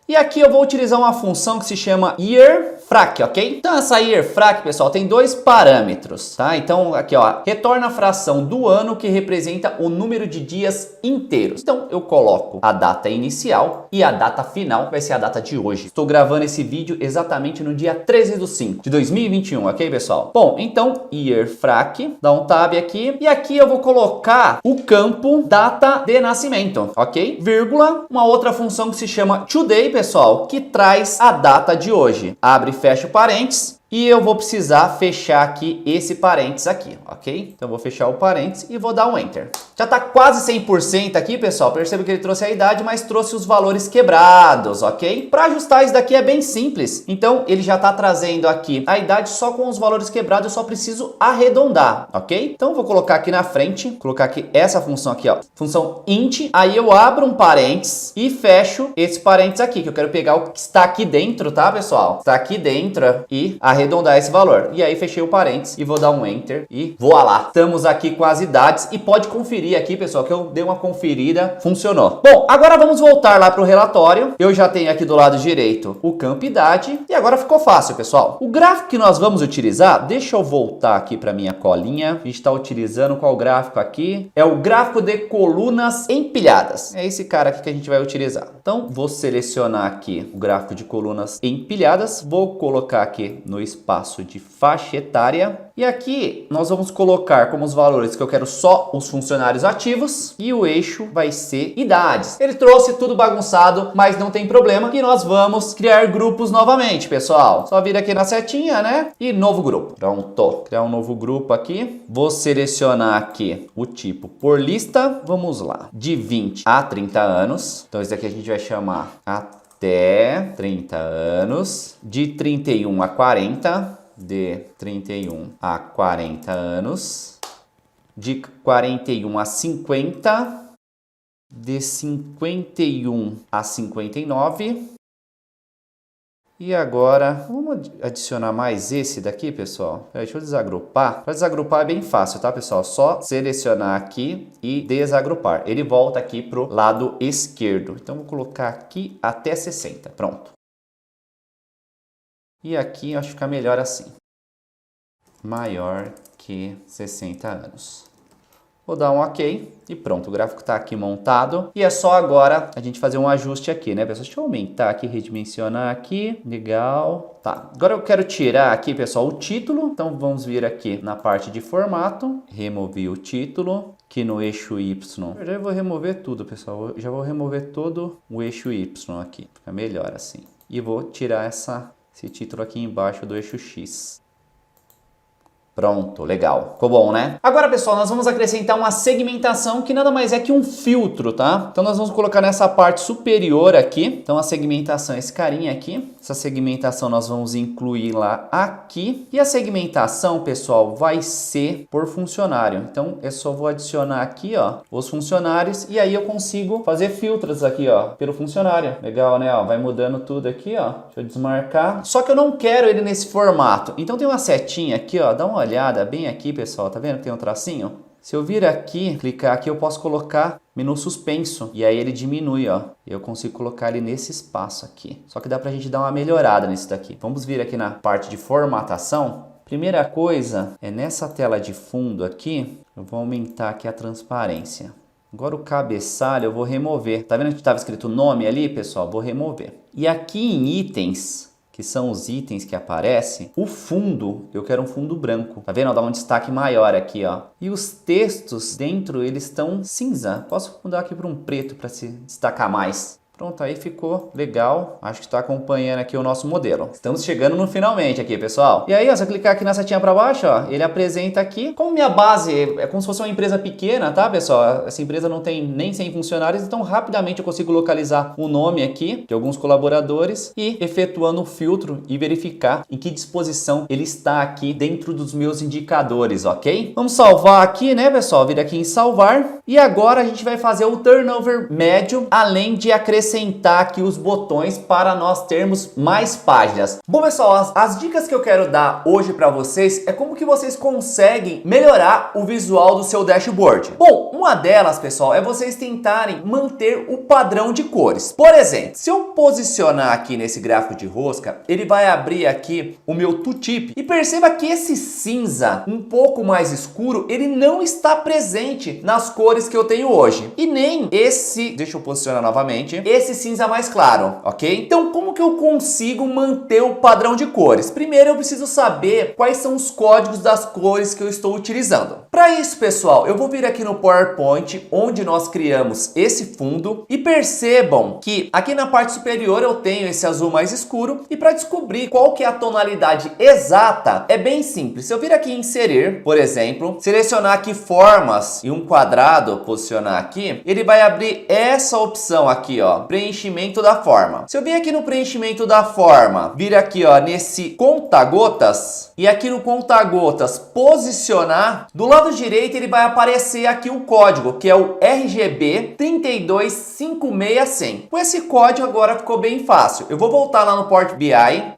E aqui eu vou utilizar uma função que se chama yearFrac, ok? Então essa yearFrac, pessoal, tem dois parâmetros, tá? Então aqui, ó, retorna a fração do ano que representa o número de dias inteiros. Então eu coloco a data inicial e a data final vai ser a data de hoje. Estou gravando esse vídeo exatamente no dia 13/5 de 2021, ok, pessoal? Bom, então yearFrac, dá um tab aqui e aqui eu vou colocar o campo data de nascimento, ok? Vírgula, uma outra função que se chama today, pessoal, que traz a data de hoje. Abre e fecha o parênteses. E eu vou precisar fechar aqui esse parênteses aqui, ok? Então eu vou fechar o parênteses e vou dar um Enter. Já está quase 100% aqui, pessoal. Perceba que ele trouxe a idade, mas trouxe os valores quebrados, ok? Para ajustar isso daqui é bem simples. Então ele já está trazendo aqui a idade só com os valores quebrados, eu só preciso arredondar, ok? Então eu vou colocar aqui na frente, colocar aqui essa função aqui, ó. Função int, aí eu abro um parênteses e fecho esse parênteses aqui, que eu quero pegar o que está aqui dentro, tá, pessoal? Está aqui dentro e arredondar esse valor. E aí fechei o parênteses e vou dar um Enter e voilá. Estamos aqui com as idades e pode conferir aqui, pessoal, que eu dei uma conferida, funcionou. Bom, agora vamos voltar lá para o relatório. Eu já tenho aqui do lado direito o campo idade e agora ficou fácil, pessoal. O gráfico que nós vamos utilizar, deixa eu voltar aqui para minha colinha. A gente está utilizando qual gráfico aqui? É o gráfico de colunas empilhadas. É esse cara aqui que a gente vai utilizar. Então, vou selecionar aqui o gráfico de colunas empilhadas. Vou colocar aqui no espaço de faixa etária. E aqui nós vamos colocar como os valores que eu quero só os funcionários ativos e o eixo vai ser idades. Ele trouxe tudo bagunçado, mas não tem problema que nós vamos criar grupos novamente, pessoal. Só vir aqui na setinha, né? E novo grupo. Pronto. Criar um novo grupo aqui. Vou selecionar aqui o tipo por lista. Vamos lá. De 20 a 30 anos. Então esse aqui a gente vai chamar até 30 anos. De 31 a 40. De 31 a 40 anos. De 41 a 50. De 51 a 59. E agora, vamos adicionar mais esse daqui, pessoal. Deixa eu desagrupar. Para desagrupar é bem fácil, tá, pessoal? Só selecionar aqui e desagrupar. Ele volta aqui para o lado esquerdo. Então, vou colocar aqui até 60. Pronto. E aqui, eu acho que fica melhor assim. Maior que 60 anos. Vou dar um OK e pronto, o gráfico está aqui montado. E é só agora a gente fazer um ajuste aqui, né, pessoal? Deixa eu aumentar aqui, redimensionar aqui. Legal. Tá, agora eu quero tirar aqui, pessoal, o título. Então vamos vir aqui na parte de formato. Remover o título. Aqui no eixo Y. Eu já vou remover tudo, pessoal. Eu já vou remover todo o eixo Y aqui. Fica melhor assim. E vou tirar esse título aqui embaixo do eixo X. Pronto, legal. Ficou bom, né? Agora, pessoal, nós vamos acrescentar uma segmentação que nada mais é que um filtro, tá? Então, nós vamos colocar nessa parte superior aqui. Então, a segmentação é esse carinha aqui. Essa segmentação nós vamos incluir lá aqui. E a segmentação, pessoal, vai ser por funcionário. Então, eu só vou adicionar aqui, ó, os funcionários. E aí eu consigo fazer filtros aqui, ó, pelo funcionário. Legal, né? Ó, vai mudando tudo aqui, ó. Deixa eu desmarcar. Só que eu não quero ele nesse formato. Então, tem uma setinha aqui, ó. Dá uma olhada bem aqui, pessoal, tá vendo que tem um tracinho? Se eu vir aqui, clicar aqui, eu posso colocar menu suspenso. E aí ele diminui, ó. Eu consigo colocar ele nesse espaço aqui. Só que dá pra gente dar uma melhorada nisso daqui. Vamos vir aqui na parte de formatação. Primeira coisa é nessa tela de fundo aqui, eu vou aumentar aqui a transparência. Agora o cabeçalho eu vou remover. Tá vendo que estava escrito nome ali, pessoal? Vou remover. E aqui em itens, que são os itens que aparecem, o fundo, eu quero um fundo branco. Tá vendo? Dá um destaque maior aqui, ó. E os textos dentro, eles estão cinza. Posso mudar aqui para um preto para se destacar mais. Pronto, aí ficou legal. Acho que está acompanhando aqui o nosso modelo. Estamos chegando no finalmente aqui, pessoal. E aí, ó, se eu clicar aqui na setinha para baixo, ó, ele apresenta aqui. Como minha base é como se fosse uma empresa pequena, tá, pessoal? Essa empresa não tem nem 100 funcionários, então rapidamente eu consigo localizar o nome aqui de alguns colaboradores e efetuando o filtro e verificar em que disposição ele está aqui dentro dos meus indicadores, ok? Vamos salvar aqui, né, pessoal? Vir aqui em salvar. E agora a gente vai fazer o turnover médio, além de acrescentar aqui os botões para nós termos mais páginas. Bom, pessoal, as dicas que eu quero dar hoje para vocês é como que vocês conseguem melhorar o visual do seu dashboard. Bom, uma delas, pessoal, é vocês tentarem manter o padrão de cores. Por exemplo, se eu posicionar aqui nesse gráfico de rosca, ele vai abrir aqui o meu tooltip e perceba que esse cinza um pouco mais escuro, ele não está presente nas cores que eu tenho hoje. E nem esse, deixa eu posicionar novamente, esse cinza mais claro, ok? Então, como que eu consigo manter o padrão de cores? Primeiro, eu preciso saber quais são os códigos das cores que eu estou utilizando. Para isso, pessoal, eu vou vir aqui no PowerPoint, onde nós criamos esse fundo, e percebam que aqui na parte superior eu tenho esse azul mais escuro, e para descobrir qual que é a tonalidade exata, é bem simples. Se eu vir aqui em inserir, por exemplo, selecionar aqui formas e um quadrado, posicionar aqui, ele vai abrir essa opção aqui, ó, preenchimento da forma. Se eu vir aqui no preenchimento da forma, vir aqui, ó, nesse conta-gotas, e aqui no conta-gotas posicionar, do lado direito ele vai aparecer aqui o código, que é o RGB 3256100. Com esse código agora ficou bem fácil. Eu vou voltar lá no Power BI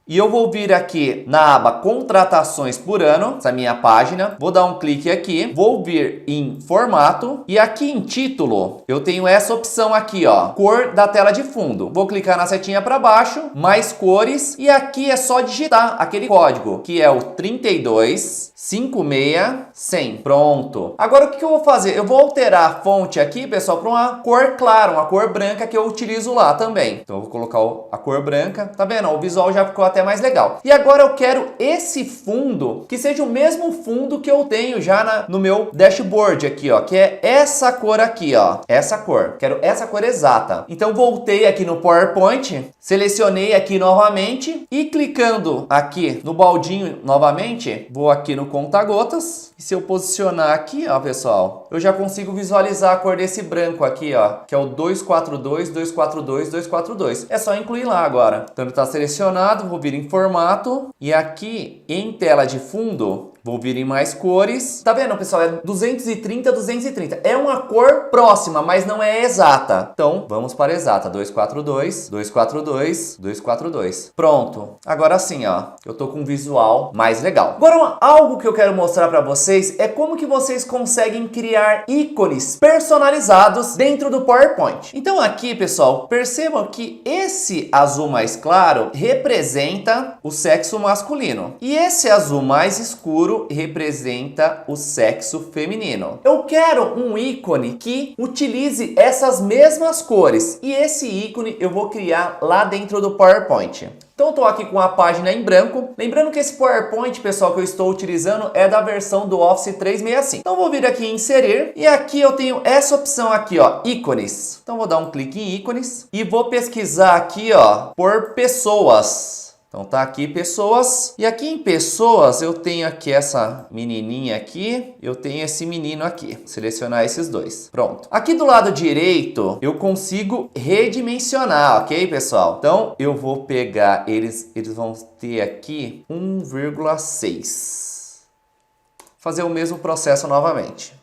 e eu vou vir aqui na aba contratações por ano, essa minha página, vou dar um clique aqui, vou vir em formato e aqui em título eu tenho essa opção aqui, ó, cor da tela de fundo. Vou clicar na setinha para baixo, mais cores, e aqui é só digitar aquele código, que é o 3256100. Pronto. Agora o que eu vou fazer? Eu vou alterar a fonte aqui, pessoal, para uma cor clara, uma cor branca que eu utilizo lá também. Então eu vou colocar a cor branca. Tá vendo? O visual já ficou até mais legal. E agora eu quero esse fundo que seja o mesmo fundo que eu tenho já no meu dashboard aqui, ó, que é essa cor aqui, ó. Essa cor. Quero essa cor exata. Então voltei aqui no PowerPoint, selecionei aqui novamente e clicando aqui no baldinho novamente, vou aqui no conta-gotas e se eu posicionar aqui, ó, pessoal, eu já consigo visualizar a cor desse branco aqui, ó, que é o 242, 242, 242. É só incluir lá agora. Então ele está selecionado, vou vir em formato e aqui em tela de fundo, vou vir em mais cores. Tá vendo, pessoal? É 230, 230. É uma cor próxima, mas não é exata. Então, vamos para a exata. 242, 242, 242. Pronto. Agora sim, ó. Eu tô com um visual mais legal. Agora, algo que eu quero mostrar para vocês é como que vocês conseguem criar ícones personalizados dentro do PowerPoint. Então, aqui, pessoal, percebam que esse azul mais claro representa o sexo masculino. E esse azul mais escuro representa o sexo feminino. Eu quero um ícone que utilize essas mesmas cores e esse ícone eu vou criar lá dentro do PowerPoint. Então eu estou aqui com a página em branco. Lembrando que esse PowerPoint, pessoal, que eu estou utilizando é da versão do Office 365. Então eu vou vir aqui em inserir e aqui eu tenho essa opção aqui, ó, ícones. Então eu vou dar um clique em ícones e vou pesquisar aqui, ó, por pessoas. Então tá aqui pessoas, e aqui em pessoas eu tenho aqui essa menininha aqui, eu tenho esse menino aqui, selecionar esses dois, pronto. Aqui do lado direito eu consigo redimensionar, ok, pessoal? Então eu vou pegar eles vão ter aqui 1,6, fazer o mesmo processo novamente.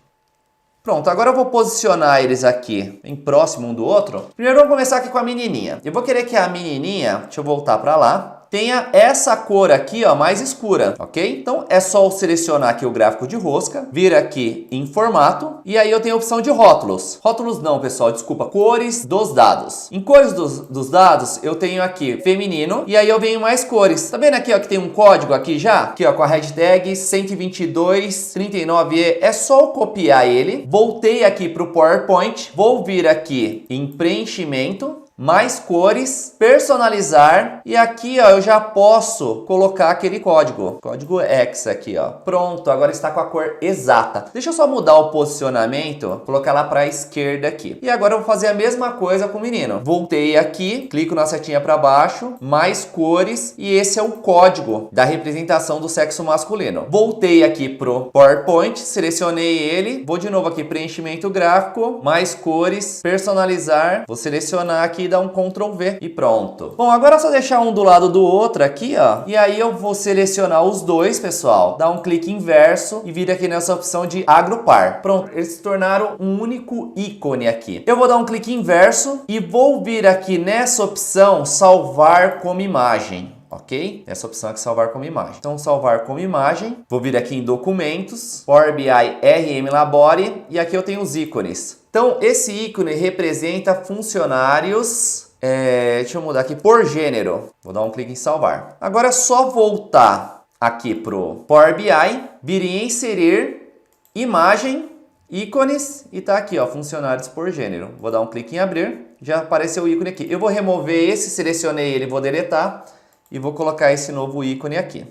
Pronto, agora eu vou posicionar eles aqui bem próximo um do outro. Primeiro vamos começar aqui com a menininha. Eu vou querer que a menininha, deixa eu voltar para lá, tenha essa cor aqui, ó, mais escura, ok? Então é só eu selecionar aqui o gráfico de rosca, vir aqui em formato e aí eu tenho a opção de rótulos. Rótulos não, pessoal, desculpa, cores dos dados. Em cores dos dados eu tenho aqui feminino e aí eu venho mais cores. Tá vendo aqui, ó, que tem um código aqui já? Aqui, ó, com a hashtag 12239E. É só eu copiar ele. Voltei aqui para o PowerPoint, vou vir aqui em preenchimento, mais cores, personalizar e aqui, ó, eu já posso colocar aquele código X aqui, ó. Pronto, agora está com a cor exata. Deixa eu só mudar o posicionamento, colocar lá para a esquerda aqui. E agora eu vou fazer a mesma coisa com o menino. Voltei aqui, clico na setinha para baixo, mais cores e esse é o código da representação do sexo masculino. Voltei aqui pro PowerPoint, selecionei ele, vou de novo aqui preenchimento gráfico, mais cores, personalizar, vou selecionar aqui, dar um Ctrl V e pronto. Bom, agora é só deixar um do lado do outro aqui, ó. E aí eu vou selecionar os dois, pessoal. Dar um clique inverso e vir aqui nessa opção de agrupar. Pronto, eles se tornaram um único ícone aqui. Eu vou dar um clique inverso e vou vir aqui nessa opção salvar como imagem. Ok? Essa opção aqui, salvar como imagem. Então, salvar como imagem. Vou vir aqui em documentos, Power BI RM Labore e aqui eu tenho os ícones. Então, esse ícone representa funcionários, deixa eu mudar aqui, por gênero. Vou dar um clique em salvar. Agora é só voltar aqui pro Power BI, vir em inserir, imagem, ícones e tá aqui, ó, funcionários por gênero. Vou dar um clique em abrir, já apareceu o ícone aqui. Eu vou remover esse, selecionei ele, vou deletar e vou colocar esse novo ícone aqui.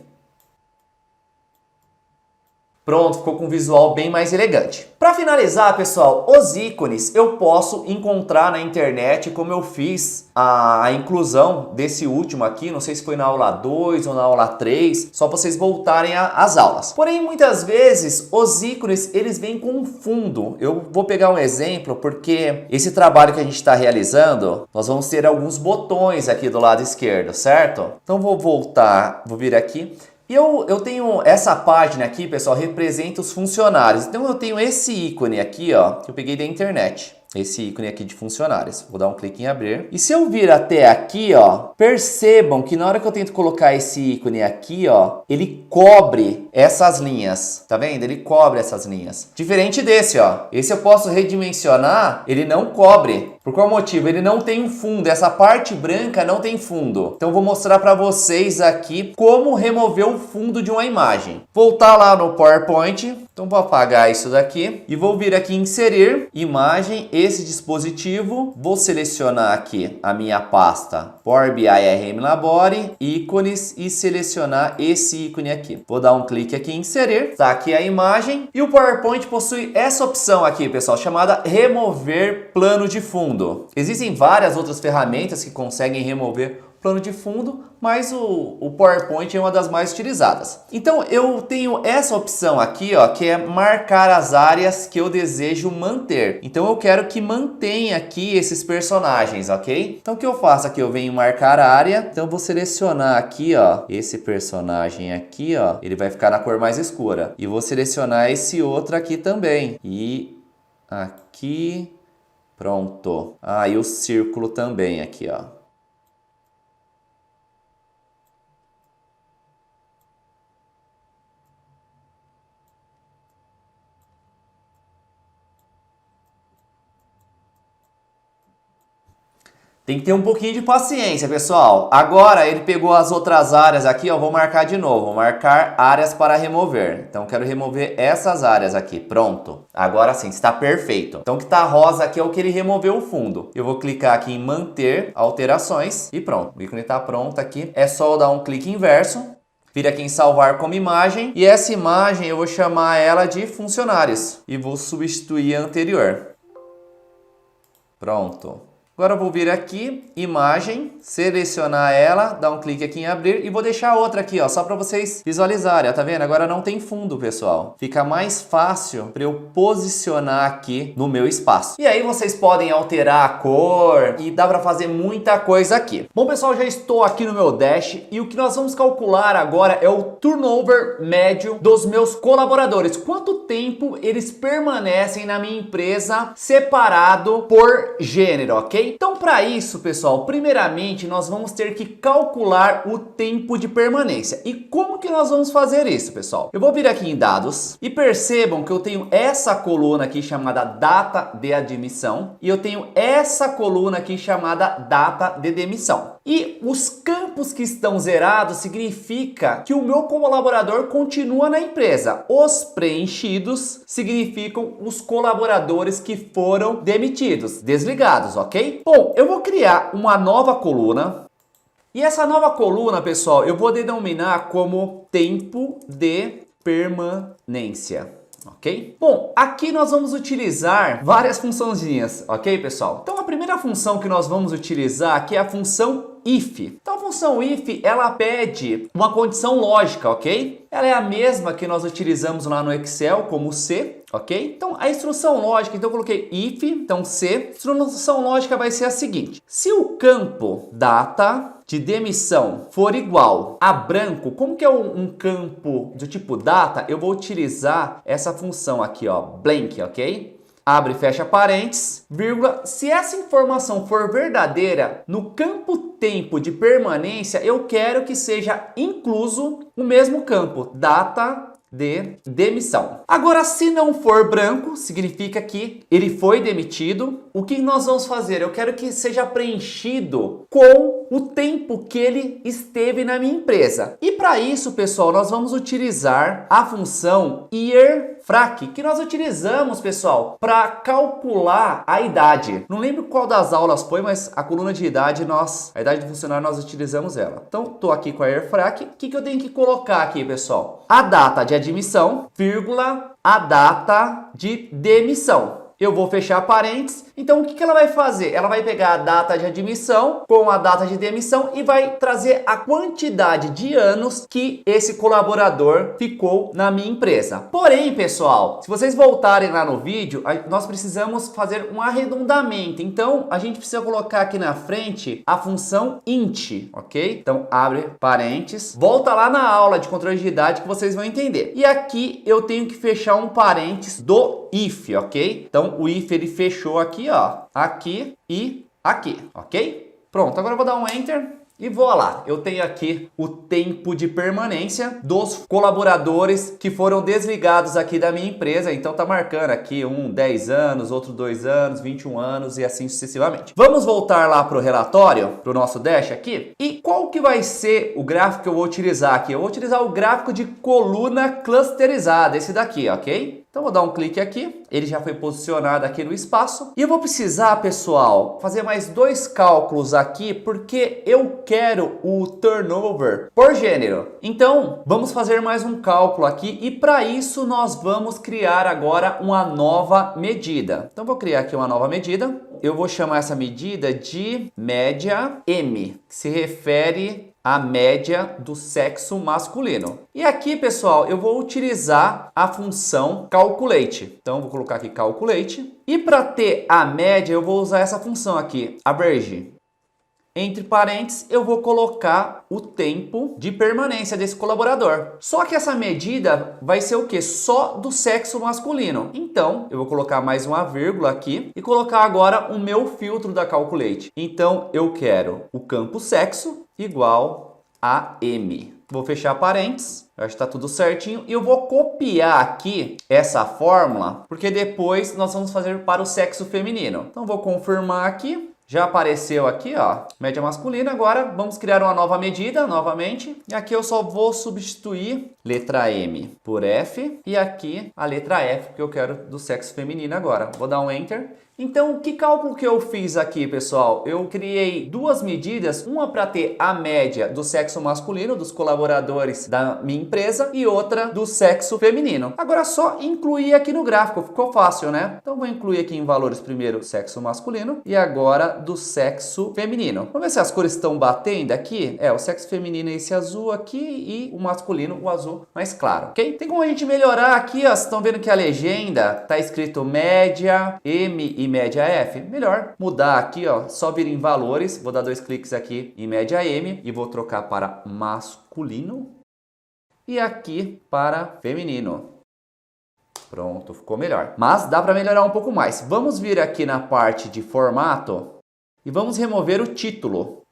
Pronto, ficou com um visual bem mais elegante. Para finalizar, pessoal, os ícones eu posso encontrar na internet, como eu fiz a inclusão desse último aqui, não sei se foi na aula 2 ou na aula 3, só para vocês voltarem às aulas. Porém, muitas vezes, os ícones, eles vêm com um fundo. Eu vou pegar um exemplo, porque esse trabalho que a gente está realizando, nós vamos ter alguns botões aqui do lado esquerdo, certo? Então, vou voltar, vou vir aqui. E eu tenho essa página aqui, pessoal, representa os funcionários. Então eu tenho esse ícone aqui, ó, que eu peguei da internet. Esse ícone aqui de funcionários. Vou dar um clique em abrir. E se eu vir até aqui, ó, percebam que na hora que eu tento colocar esse ícone aqui, ó, ele cobre essas linhas. Tá vendo? Ele cobre essas linhas. Diferente desse, ó. Esse eu posso redimensionar, ele não cobre. Por qual motivo? Ele não tem um fundo. Essa parte branca não tem fundo. Então eu vou mostrar para vocês aqui como remover o fundo de uma imagem. Voltar lá no PowerPoint. Então vou apagar isso daqui e vou vir aqui em inserir imagem, esse dispositivo. Vou selecionar aqui a minha pasta Power BI RM Labore, ícones e selecionar esse ícone aqui. Vou dar um clique aqui em inserir. Tá aqui a imagem e o PowerPoint possui essa opção aqui, pessoal, chamada remover plano de fundo. Existem várias outras ferramentas que conseguem remover plano de fundo, mas o PowerPoint é uma das mais utilizadas. Então eu tenho essa opção aqui, ó, que é marcar as áreas que eu desejo manter. Então eu quero que mantenha aqui esses personagens, ok? Então o que eu faço aqui? Eu venho marcar a área, então eu vou selecionar aqui, ó, esse personagem aqui, ó, ele vai ficar na cor mais escura. E vou selecionar esse outro aqui também. E aqui, pronto. Ah, e o círculo também aqui, ó. Tem que ter um pouquinho de paciência, pessoal. Agora ele pegou as outras áreas aqui, ó, vou marcar de novo. Vou marcar áreas para remover. Então quero remover essas áreas aqui. Pronto. Agora sim, está perfeito. Então o que está rosa aqui é o que ele removeu o fundo. Eu vou clicar aqui em manter alterações e pronto. O ícone está pronto aqui. É só eu dar um clique inverso. Vir aqui em salvar como imagem. E essa imagem eu vou chamar ela de funcionários. E vou substituir a anterior. Pronto. Agora eu vou vir aqui, imagem, selecionar ela, dar um clique aqui em abrir e vou deixar outra aqui, ó, só para vocês visualizarem, ó, tá vendo? Agora não tem fundo, pessoal. Fica mais fácil para eu posicionar aqui no meu espaço. E aí vocês podem alterar a cor e dá para fazer muita coisa aqui. Bom, pessoal, já estou aqui no meu dash e o que nós vamos calcular agora é o turnover médio dos meus colaboradores. Quanto tempo eles permanecem na minha empresa separado por gênero, ok? ok? Então, para isso, pessoal, primeiramente nós vamos ter que calcular o tempo de permanência. E como que nós vamos fazer isso, pessoal? Eu vou vir aqui em dados e percebam que eu tenho essa coluna aqui chamada data de admissão e eu tenho essa coluna aqui chamada data de demissão. E os campos que estão zerados significa que o meu colaborador continua na empresa. Os preenchidos significam os colaboradores que foram demitidos, desligados, ok? Bom, eu vou criar uma nova coluna. E essa nova coluna, pessoal, eu vou denominar como tempo de permanência. Ok? Bom, aqui nós vamos utilizar várias funçãozinhas, ok, pessoal? Então a primeira função que nós vamos utilizar aqui é a função if. Então a função if, ela pede uma condição lógica, ok? Ela é a mesma que nós utilizamos lá no Excel como se, ok? Então a instrução lógica, então eu coloquei if, então se. A instrução lógica vai ser a seguinte: se o campo data de demissão for igual a branco, como que é um campo do tipo data? Eu vou utilizar essa função aqui, ó, blank, ok? Abre e fecha parênteses, vírgula. Se essa informação for verdadeira, no campo tempo de permanência, eu quero que seja incluso o mesmo campo, data de demissão. Agora, se não for branco, significa que ele foi demitido. O que nós vamos fazer? Eu quero que seja preenchido com o tempo que ele esteve na minha empresa. E para isso, pessoal, nós vamos utilizar a função year_frac, que nós utilizamos, pessoal, para calcular a idade. Não lembro qual das aulas foi, mas a coluna de idade, a idade do funcionário, nós utilizamos ela. Então, tô aqui com a year_frac. O que eu tenho que colocar aqui, pessoal? A data de admissão, vírgula, a data de demissão. Eu vou fechar parênteses. Então, o que ela vai fazer? Ela vai pegar a data de admissão com a data de demissão e vai trazer a quantidade de anos que esse colaborador ficou na minha empresa. Porém, pessoal, se vocês voltarem lá no vídeo, nós precisamos fazer um arredondamento. Então, a gente precisa colocar aqui na frente a função int, ok? Então, abre parênteses. Volta lá na aula de controle de idade que vocês vão entender. E aqui eu tenho que fechar um parênteses do if, ok? Então, o if ele fechou aqui, ó, aqui e aqui, ok? Pronto, agora eu vou dar um enter e vou lá. Eu tenho aqui o tempo de permanência dos colaboradores que foram desligados aqui da minha empresa. Então tá marcando aqui 10 anos, outro 2 anos, 21 anos e assim sucessivamente. Vamos voltar lá para o relatório, para o nosso dash aqui. E qual que vai ser o gráfico que eu vou utilizar aqui? Eu vou utilizar o gráfico de coluna clusterizada, esse daqui, ok? Então vou dar um clique aqui, ele já foi posicionado aqui no espaço. E eu vou precisar, pessoal, fazer mais 2 cálculos aqui, porque eu quero o turnover por gênero. Então vamos fazer mais um cálculo aqui e para isso nós vamos criar agora uma nova medida. Então vou criar aqui uma nova medida. Eu vou chamar essa medida de média M, que se refere a média do sexo masculino. E aqui, pessoal, eu vou utilizar a função calculate. Então, vou colocar aqui calculate. E para ter a média, eu vou usar essa função aqui, average. Entre parênteses, eu vou colocar o tempo de permanência desse colaborador. Só que essa medida vai ser o quê? Só do sexo masculino. Então, eu vou colocar mais uma vírgula aqui e colocar agora o meu filtro da Calculate. Então, eu quero o campo sexo igual a M. Vou fechar parênteses, acho que está tudo certinho. E eu vou copiar aqui essa fórmula, porque depois nós vamos fazer para o sexo feminino. Então, vou confirmar aqui. Já apareceu aqui, ó, média masculina. Agora vamos criar uma nova medida novamente. E aqui eu só vou substituir letra M por F. E aqui a letra F, que eu quero do sexo feminino agora. Vou dar um Enter. Então, que cálculo que eu fiz aqui, pessoal? Eu criei 2 medidas, uma para ter a média do sexo masculino, dos colaboradores da minha empresa, e outra do sexo feminino. Agora, só incluir aqui no gráfico, ficou fácil, né? Então, vou incluir aqui em valores primeiro sexo masculino e agora do sexo feminino. Vamos ver se as cores estão batendo aqui. O sexo feminino é esse azul aqui e o masculino, o azul mais claro, ok? Tem como a gente melhorar aqui, ó, vocês estão vendo que a legenda tá escrito média M e média F, melhor mudar aqui, ó, só vir em valores, vou dar 2 cliques aqui em média M e vou trocar para masculino e aqui para feminino. Pronto, ficou melhor. Mas dá para melhorar um pouco mais. Vamos vir aqui na parte de formato E vamos remover o título.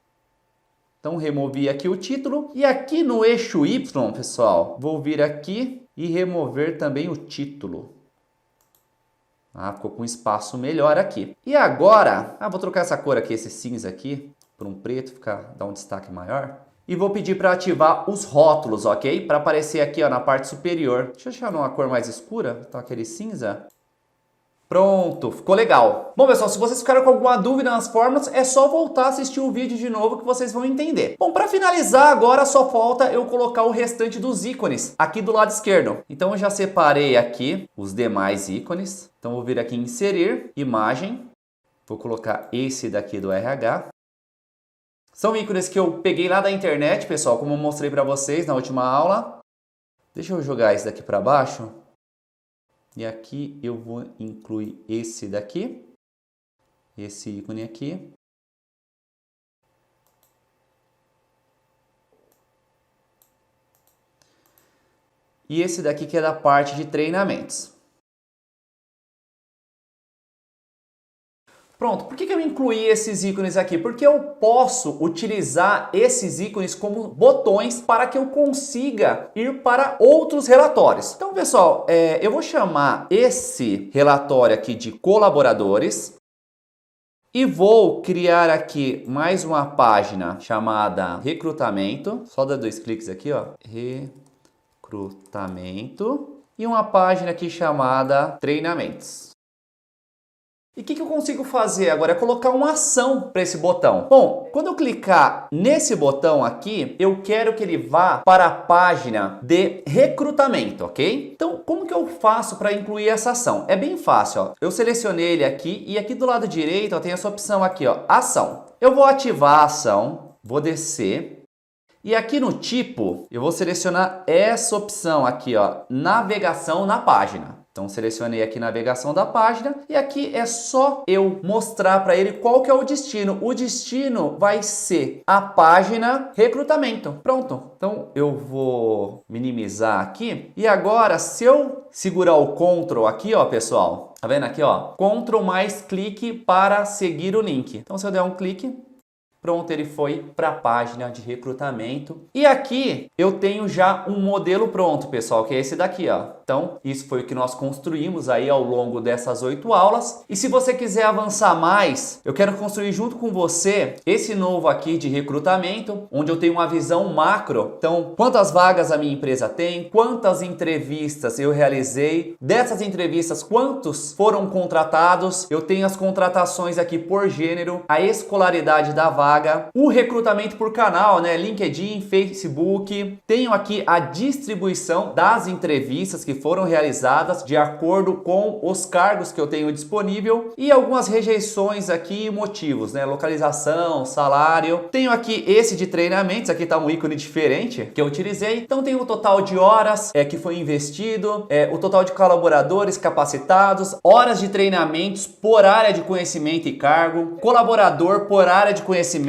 Então, removi aqui o título. E aqui no eixo Y, pessoal, vou vir aqui e remover também o título. Ficou com um espaço melhor aqui. E agora, vou trocar essa cor aqui, esse cinza aqui, por um preto, dar um destaque maior. E vou pedir para ativar os rótulos, ok? Para aparecer aqui, ó, na parte superior. Deixa eu deixar numa cor mais escura, então aquele cinza. Pronto, ficou legal. Bom, pessoal, se vocês ficaram com alguma dúvida nas fórmulas, é só voltar a assistir o vídeo de novo que vocês vão entender. Bom, para finalizar agora, só falta eu colocar o restante dos ícones aqui do lado esquerdo. Então, eu já separei aqui os demais ícones. Então, vou vir aqui em inserir, imagem. Vou colocar esse daqui do RH. São ícones que eu peguei lá da internet, pessoal, como eu mostrei para vocês na última aula. Deixa eu jogar esse daqui para baixo. E aqui eu vou incluir esse daqui, esse ícone aqui. E esse daqui que é da parte de treinamentos. Pronto, por que eu incluí esses ícones aqui? Porque eu posso utilizar esses ícones como botões para que eu consiga ir para outros relatórios. Então, pessoal, eu vou chamar esse relatório aqui de colaboradores e vou criar aqui mais uma página chamada recrutamento. Só dar 2 cliques aqui, ó. Recrutamento. E uma página aqui chamada treinamentos. E o que eu consigo fazer agora? É colocar uma ação para esse botão. Bom, quando eu clicar nesse botão aqui, eu quero que ele vá para a página de recrutamento, ok? Então, como que eu faço para incluir essa ação? É bem fácil, ó. Eu selecionei ele aqui e aqui do lado direito, ó, tem essa opção aqui, ó, ação. Eu vou ativar a ação, vou descer. E aqui no tipo, eu vou selecionar essa opção aqui, ó, navegação na página. Então, selecionei aqui navegação da página e aqui é só eu mostrar para ele qual que é o destino. O destino vai ser a página recrutamento. Pronto. Então, eu vou minimizar aqui. E agora, se eu segurar o Ctrl aqui, ó, pessoal, tá vendo aqui, ó? Ctrl mais clique para seguir o link. Então, se eu der um clique, pronto, ele foi para a página de recrutamento. E aqui eu tenho já um modelo pronto, pessoal, que é esse daqui, ó. Então, isso foi o que nós construímos aí ao longo dessas 8 aulas. E se você quiser avançar mais, eu quero construir junto com você esse novo aqui de recrutamento, onde eu tenho uma visão macro. Então, quantas vagas a minha empresa tem, quantas entrevistas eu realizei, dessas entrevistas, quantos foram contratados, eu tenho as contratações aqui por gênero, a escolaridade da vaga, o recrutamento por canal, né? LinkedIn, Facebook. Tenho aqui a distribuição das entrevistas que foram realizadas de acordo com os cargos que eu tenho disponível e algumas rejeições aqui e motivos, né? Localização, salário. Tenho aqui esse de treinamentos, aqui está um ícone diferente que eu utilizei. Então tem o total de horas que foi investido, o total de colaboradores capacitados, horas de treinamentos por área de conhecimento e cargo, colaborador por área de conhecimento,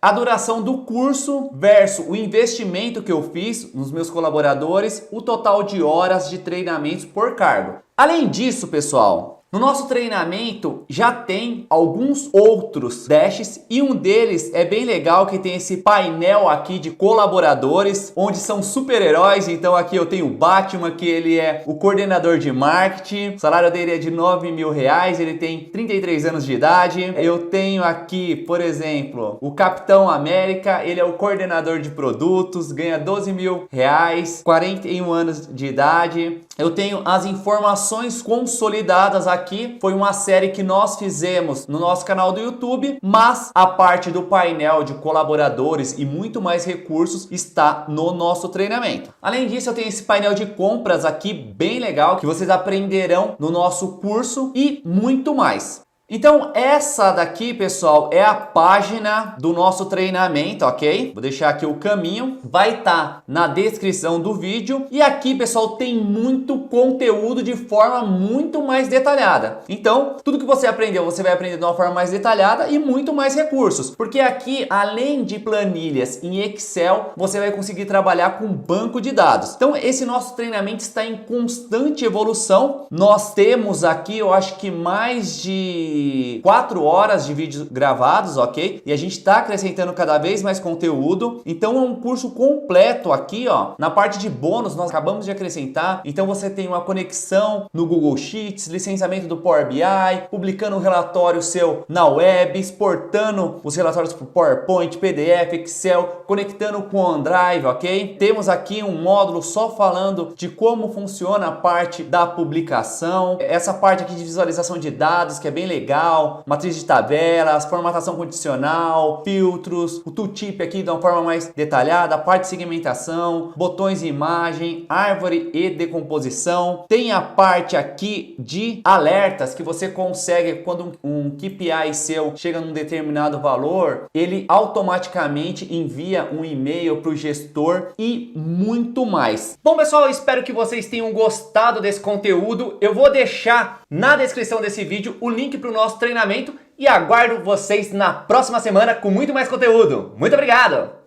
a duração do curso versus o investimento que eu fiz nos meus colaboradores, o total de horas de treinamentos por cargo. Além disso, pessoal, no nosso treinamento já tem alguns outros dashes e um deles é bem legal que tem esse painel aqui de colaboradores, onde são super-heróis. Então aqui eu tenho o Batman, que ele é o coordenador de marketing, o salário dele é de R$9.000, ele tem 33 anos de idade. Eu tenho aqui, por exemplo, o Capitão América, ele é o coordenador de produtos, ganha R$12.000, 41 anos de idade. Eu tenho as informações consolidadas aqui, foi uma série que nós fizemos no nosso canal do YouTube, mas a parte do painel de colaboradores e muito mais recursos está no nosso treinamento. Além disso, eu tenho esse painel de compras aqui bem legal que vocês aprenderão no nosso curso e muito mais. Então essa daqui, pessoal, é a página do nosso treinamento, ok? Vou deixar aqui o caminho, vai estar na descrição do vídeo. E aqui, pessoal, tem muito conteúdo de forma muito mais detalhada. Então, tudo que você aprendeu, você vai aprender de uma forma mais detalhada e muito mais recursos. Porque aqui, além de planilhas em Excel, você vai conseguir trabalhar com banco de dados. Então, esse nosso treinamento está em constante evolução. Nós temos aqui, eu acho que mais de de 4 horas de vídeos gravados, ok? E a gente está acrescentando cada vez mais conteúdo. Então é um curso completo aqui, ó. Na parte de bônus nós acabamos de acrescentar. Então você tem uma conexão no Google Sheets, licenciamento do Power BI, publicando um relatório seu na web, exportando os relatórios para PowerPoint, PDF, Excel, conectando com o OneDrive, ok? Temos aqui um módulo só falando de como funciona a parte da publicação, essa parte aqui de visualização de dados que é bem legal, matriz de tabelas, formatação condicional, filtros, o tooltip aqui de uma forma mais detalhada, a parte de segmentação, botões e imagem, árvore e decomposição. Tem a parte aqui de alertas que você consegue quando um KPI seu chega num determinado valor, ele automaticamente envia um e-mail para o gestor e muito mais. Bom, pessoal, eu espero que vocês tenham gostado desse conteúdo. Eu vou deixar na descrição desse vídeo o link para o nosso treinamento e aguardo vocês na próxima semana com muito mais conteúdo. Muito obrigado!